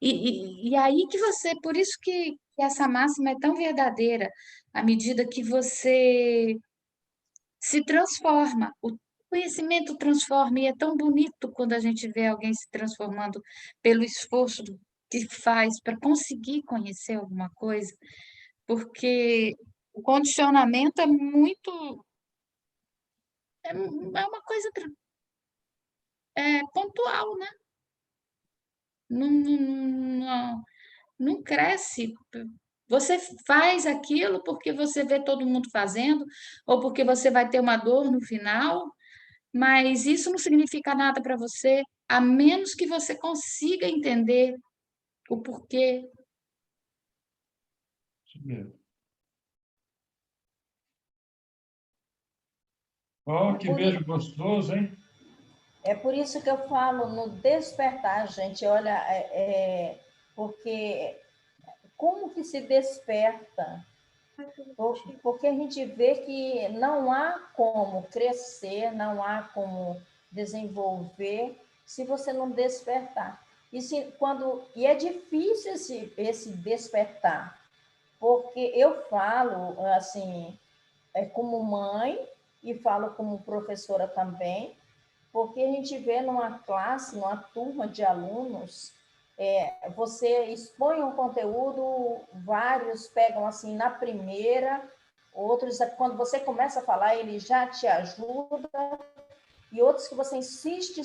Speaker 4: e aí que você, por isso que essa máxima é tão verdadeira, à medida que você se transforma, o conhecimento transforma, e é tão bonito quando a gente vê alguém se transformando pelo esforço que faz para conseguir conhecer alguma coisa, porque o condicionamento é muito... É uma coisa pontual, né? Não cresce. Você faz aquilo porque você vê todo mundo fazendo, ou porque você vai ter uma dor no final, mas isso não significa nada para você, a menos que você consiga entender o porquê.
Speaker 1: Isso mesmo. Oh, que beijo gostoso, hein?
Speaker 9: É por isso que eu falo no despertar, gente. Olha, porque como que se desperta? Porque a gente vê que não há como crescer, não há como desenvolver se você não despertar. E é difícil esse despertar, porque eu falo assim, como mãe e falo como professora também, porque a gente vê numa classe, numa turma de alunos, você expõe um conteúdo, vários pegam assim na primeira, outros, quando você começa a falar, ele já te ajuda, e outros que você insiste,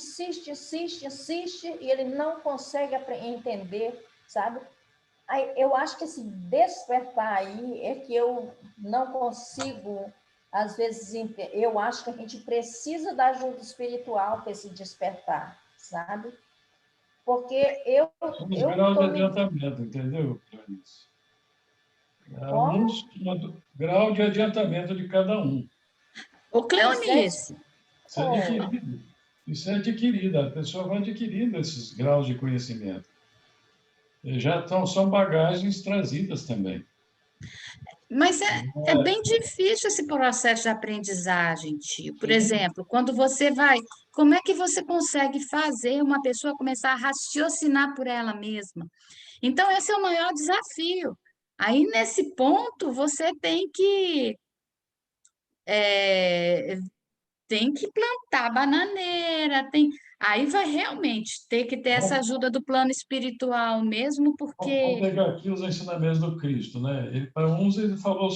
Speaker 9: e ele não consegue entender, sabe? Aí, eu acho que esse despertar aí é que eu não consigo, às vezes, eu acho que a gente precisa da ajuda espiritual para esse despertar, sabe? Porque
Speaker 1: Somos grau de adiantamento, entendeu, Clarice? Grau de adiantamento de cada um.
Speaker 4: Ô, Cleonice,
Speaker 1: Isso é adquirido. Isso é adquirido. A pessoa vai adquirindo esses graus de conhecimento. E já são bagagens trazidas também.
Speaker 4: mas é bem difícil esse processo de aprendizagem, tio. Por exemplo, quando você vai, como é que você consegue fazer uma pessoa começar a raciocinar por ela mesma? Então, esse é o maior desafio. Aí, nesse ponto, você é, tem que plantar bananeira, aí vai realmente ter que ter essa ajuda do plano espiritual mesmo,
Speaker 1: Vamos
Speaker 4: porque,
Speaker 1: pegar aqui os ensinamentos do Cristo, né? Para uns ele falou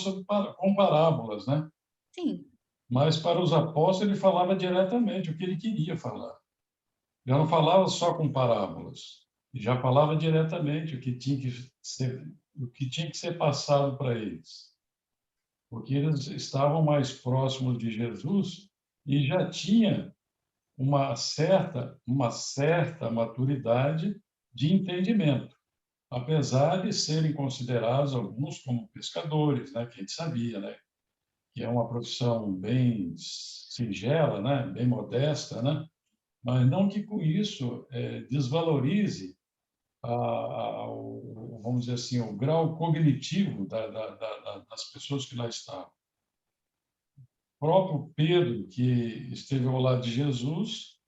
Speaker 1: com parábolas, né?
Speaker 4: sim,
Speaker 1: Mas para os apóstolos ele falava diretamente o que ele queria falar. Já não falava só com parábolas, já falava diretamente o que tinha que ser passado para eles, porque eles estavam mais próximos de Jesus e já tinha uma certa maturidade de entendimento, apesar de serem considerados alguns como pescadores, né, que a gente sabia, né, que é uma profissão bem singela, né, bem modesta, né, mas não que com isso desvalorize vamos dizer assim, o grau cognitivo das pessoas que lá estavam. O próprio Pedro, que esteve ao lado de Jesus,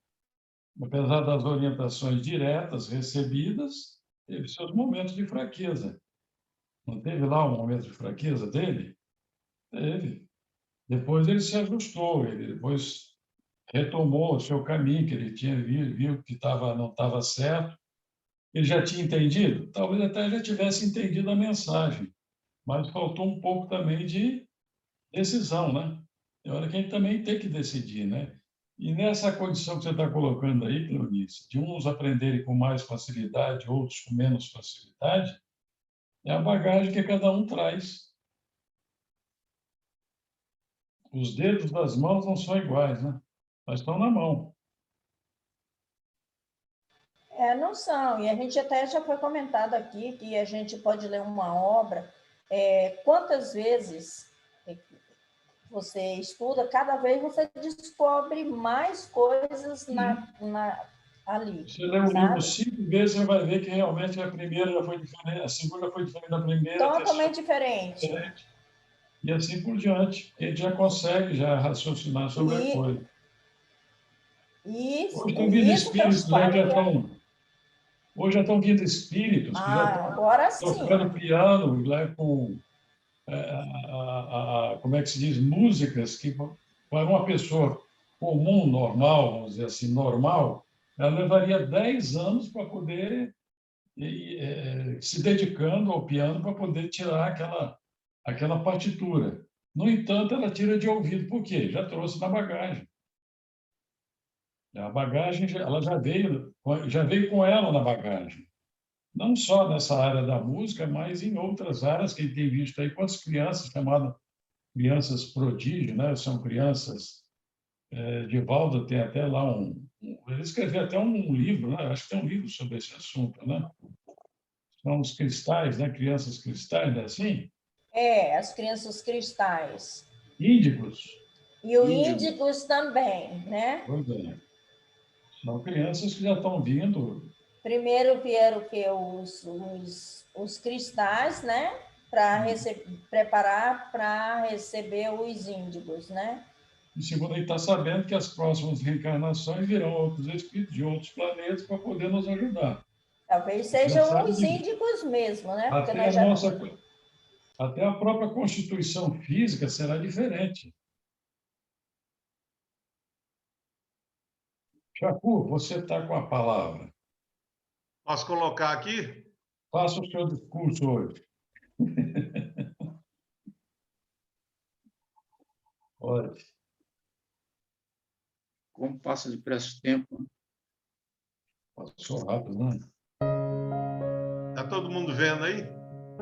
Speaker 1: apesar das orientações diretas recebidas, teve seus momentos de fraqueza. Não teve lá um momento de fraqueza dele? Teve. Depois ele se ajustou, ele depois retomou o seu caminho, que ele tinha viu que não estava certo. Ele já tinha entendido? Talvez até já tivesse entendido a mensagem, mas faltou um pouco também de decisão, né? É hora que a gente também tem que decidir, né? E nessa condição que você está colocando aí, Cleonice, de uns aprenderem com mais facilidade, outros com menos facilidade, é a bagagem que cada um traz. Os dedos das mãos não são iguais, né? Mas estão na mão.
Speaker 9: Não são. E a gente até já foi comentado aqui que a gente pode ler uma obra, quantas vezes você estuda, cada vez você descobre mais coisas ali.
Speaker 1: Se você lê um livro 5 vezes, você vai ver que realmente a primeira já foi diferente, a segunda foi diferente da primeira,
Speaker 9: totalmente diferente.
Speaker 1: E assim por diante. Ele já consegue raciocinar sobre a coisa. Hoje estão vindo espíritos aí que já estão... Hoje já estão vindo espíritos que já estão tocando piano, lá com, como é que se diz, músicas que, para uma pessoa comum, normal, vamos dizer assim, normal, ela levaria 10 anos para poder se dedicando ao piano para poder tirar aquela partitura. No entanto, ela tira de ouvido. Por quê? Já trouxe na bagagem. A bagagem ela já veio com ela na bagagem. Não só nessa área da música, mas em outras áreas que a gente tem visto aí, quantas crianças chamadas crianças prodígio, né? São crianças... Divaldo tem até lá ele escreveu até um livro, né? Acho que tem um livro sobre esse assunto, né? São os cristais, né? Crianças cristais, não é assim?
Speaker 9: As crianças cristais.
Speaker 1: Índicos.
Speaker 9: E os índicos também, né?
Speaker 1: Pois é. São crianças que já estão vindo.
Speaker 9: Primeiro vieram os cristais, né? Para preparar para receber os índicos, né?
Speaker 1: E segundo, a gente está sabendo que as próximas reencarnações virão outros espíritos de outros planetas para poder nos ajudar.
Speaker 9: Talvez sejam os índicos mesmo, né? Porque
Speaker 1: Até a própria constituição física será diferente. Chacu, você está com a palavra.
Speaker 2: Posso colocar aqui?
Speaker 1: Faça o seu discurso hoje. Pode.
Speaker 8: Como passa depressa o tempo. Né?
Speaker 1: Passou rápido, né?
Speaker 2: Está todo mundo vendo aí?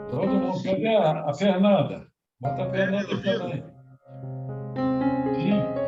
Speaker 1: Todo mundo. Cadê a Fernanda? Bota a Fernanda aí também. Sim.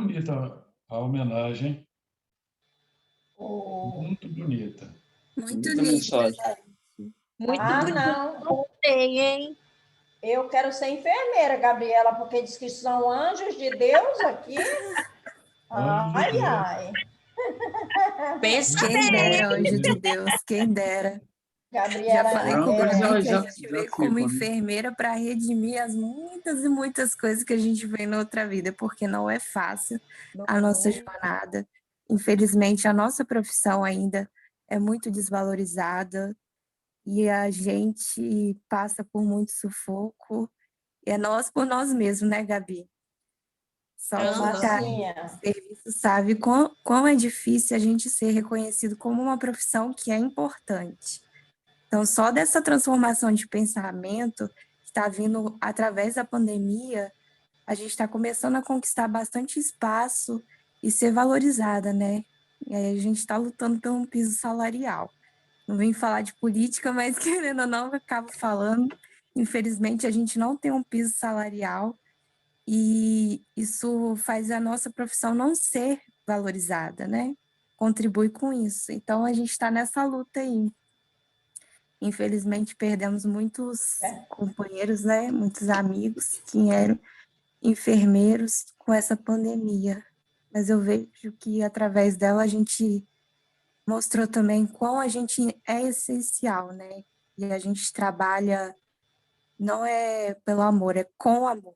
Speaker 1: bonita a homenagem,
Speaker 9: O...
Speaker 1: muito bonita.
Speaker 3: Muito
Speaker 8: Bonita
Speaker 3: lindo.
Speaker 8: mensagem.
Speaker 5: Muito
Speaker 9: Ah,
Speaker 5: bonito.
Speaker 9: não.
Speaker 5: Gostei, hein?
Speaker 9: Eu quero ser enfermeira, Gabriela, porque diz que são anjos de Deus aqui.
Speaker 1: Anjo de
Speaker 9: Ai,
Speaker 1: Deus.
Speaker 9: ai.
Speaker 5: Pensa
Speaker 3: Quem
Speaker 5: bem.
Speaker 3: dera, anjo de Deus, quem dera. Já
Speaker 9: Gabriela,
Speaker 3: falei
Speaker 8: Não,
Speaker 3: com o
Speaker 8: mas
Speaker 3: Bruno que
Speaker 8: já
Speaker 3: a gente veio como
Speaker 8: ficam, né?
Speaker 3: enfermeira para redimir as muitas e muitas coisas que a gente vê na outra vida, porque não é fácil a nossa jornada. Infelizmente, a nossa profissão ainda é muito desvalorizada e a gente passa por muito sufoco. E é nós por nós mesmos, né, Gabi? Só
Speaker 9: Ô,
Speaker 3: quem está
Speaker 9: Marcinha,
Speaker 3: no serviço sabe quão é difícil a gente ser reconhecido como uma profissão que é importante. Então, só dessa transformação de pensamento que está vindo através da pandemia, a gente está começando a conquistar bastante espaço e ser valorizada, né? E aí a gente está lutando por um piso salarial. Não vim falar de política, mas querendo ou não, eu acabo falando. Infelizmente, a gente não tem um piso salarial e isso faz a nossa profissão não ser valorizada, né? Contribui com isso. Então, a gente está nessa luta aí. Infelizmente, perdemos muitos companheiros, né? Muitos amigos que eram enfermeiros com essa pandemia. Mas eu vejo que, através dela, a gente mostrou também quão a gente é essencial, né? E a gente trabalha, não é pelo amor, é com amor.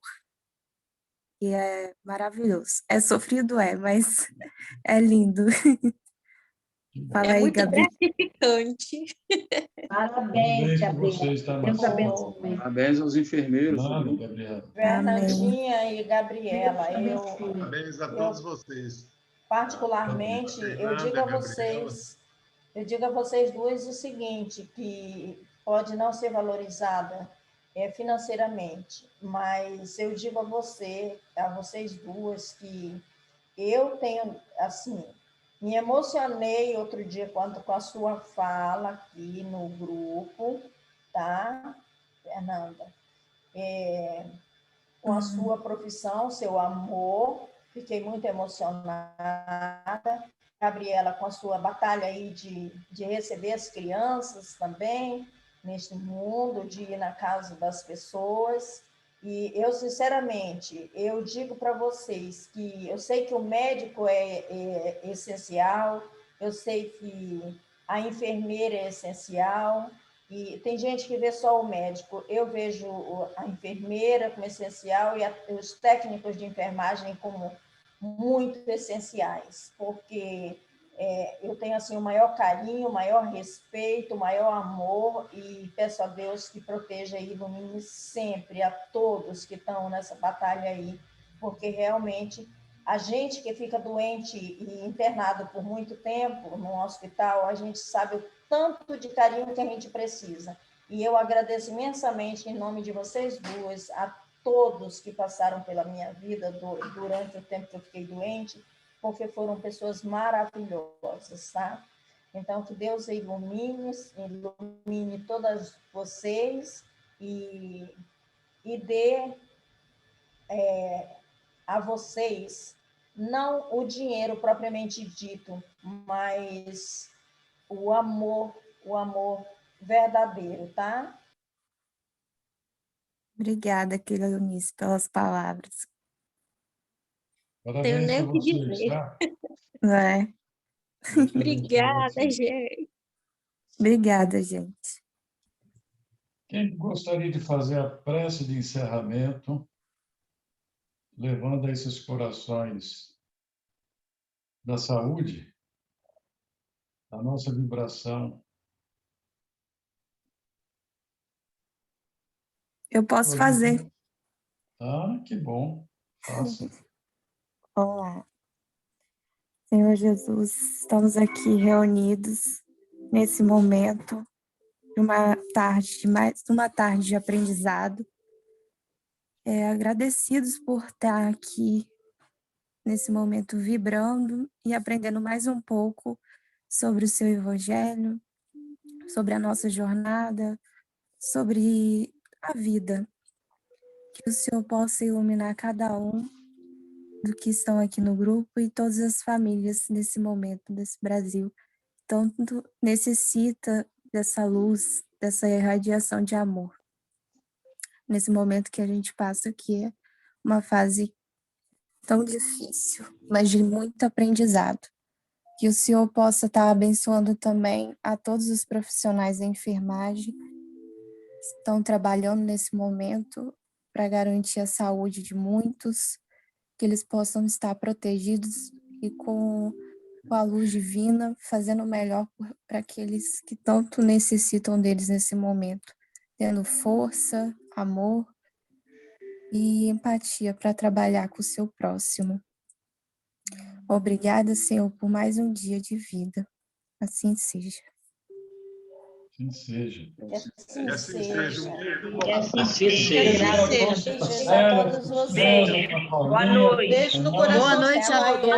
Speaker 3: E é maravilhoso. É sofrido, mas é lindo. Fala
Speaker 5: É
Speaker 3: aí,
Speaker 5: muito
Speaker 3: Gabi.
Speaker 5: gratificante.
Speaker 9: parabéns,
Speaker 1: Parabéns por você,
Speaker 9: Gabriela.
Speaker 1: tá,
Speaker 9: Deus
Speaker 1: Marcelo?
Speaker 9: abençoe.
Speaker 8: Parabéns aos enfermeiros.
Speaker 1: Nada,
Speaker 8: Viu?
Speaker 1: Gabriela.
Speaker 9: Fernandinha e Gabriela,
Speaker 2: Parabéns a todos vocês.
Speaker 9: particularmente,
Speaker 2: Fernanda, Gabriela.
Speaker 9: eu digo a vocês duas o seguinte, que pode não ser valorizada financeiramente, mas eu digo a vocês duas, que eu tenho, assim, me emocionei outro dia com a sua fala aqui no grupo, tá, Fernanda? Com a sua profissão, seu amor, fiquei muito emocionada. Gabriela, com a sua batalha aí de receber as crianças também, neste mundo, de ir na casa das pessoas. E eu, sinceramente, eu digo para vocês que eu sei que o médico é essencial, eu sei que a enfermeira é essencial, e tem gente que vê só o médico. Eu vejo a enfermeira como essencial e os técnicos de enfermagem como muito essenciais, porque eu tenho assim o maior carinho, o maior respeito, o maior amor e peço a Deus que proteja e ilumine sempre a todos que estão nessa batalha aí, porque realmente a gente que fica doente e internado por muito tempo no hospital, a gente sabe o tanto de carinho que a gente precisa. E eu agradeço imensamente, em nome de vocês duas, a todos que passaram pela minha vida durante o tempo que eu fiquei doente, porque foram pessoas maravilhosas, tá? Então, que Deus ilumine todas vocês e dê a vocês não o dinheiro propriamente dito, mas o amor verdadeiro, tá?
Speaker 3: Obrigada, querida Eunice, pelas palavras.
Speaker 5: Tenho
Speaker 1: Parabéns
Speaker 5: nem
Speaker 1: para
Speaker 5: o que
Speaker 1: vocês,
Speaker 5: dizer.
Speaker 1: tá?
Speaker 3: É.
Speaker 1: Deus te abençoe
Speaker 5: Obrigada,
Speaker 1: vocês.
Speaker 5: gente.
Speaker 3: Obrigada, gente.
Speaker 1: Quem gostaria de fazer a prece de encerramento, levando a esses corações da saúde, a nossa vibração?
Speaker 3: Eu posso
Speaker 1: Hoje,
Speaker 3: fazer.
Speaker 1: ah, que bom. Faça.
Speaker 3: Vamos lá. Senhor Jesus, estamos aqui reunidos nesse momento de uma tarde, mais uma tarde de aprendizado. Agradecidos por estar aqui nesse momento vibrando e aprendendo mais um pouco sobre o seu evangelho, sobre a nossa jornada, sobre a vida. Que o Senhor possa iluminar cada um
Speaker 11: do que estão aqui no grupo e todas as famílias nesse momento, desse Brasil. Tanto necessita dessa luz, dessa irradiação de amor. Nesse momento que a gente passa, que é uma fase tão difícil, mas de muito aprendizado. Que o Senhor possa estar abençoando também a todos os profissionais da enfermagem que estão trabalhando nesse momento para garantir a saúde de muitos, que eles possam estar protegidos e com a luz divina, fazendo o melhor para aqueles que tanto necessitam deles nesse momento, tendo força, amor e empatia para trabalhar com o seu próximo. Obrigada, Senhor, por mais um dia de vida. Assim seja.
Speaker 1: Assim seja.
Speaker 2: Que assim seja.
Speaker 7: Que assim seja.
Speaker 9: Beijo a todos vocês.
Speaker 1: Boa noite.
Speaker 6: Beijo no coração.
Speaker 4: Boa noite a todos.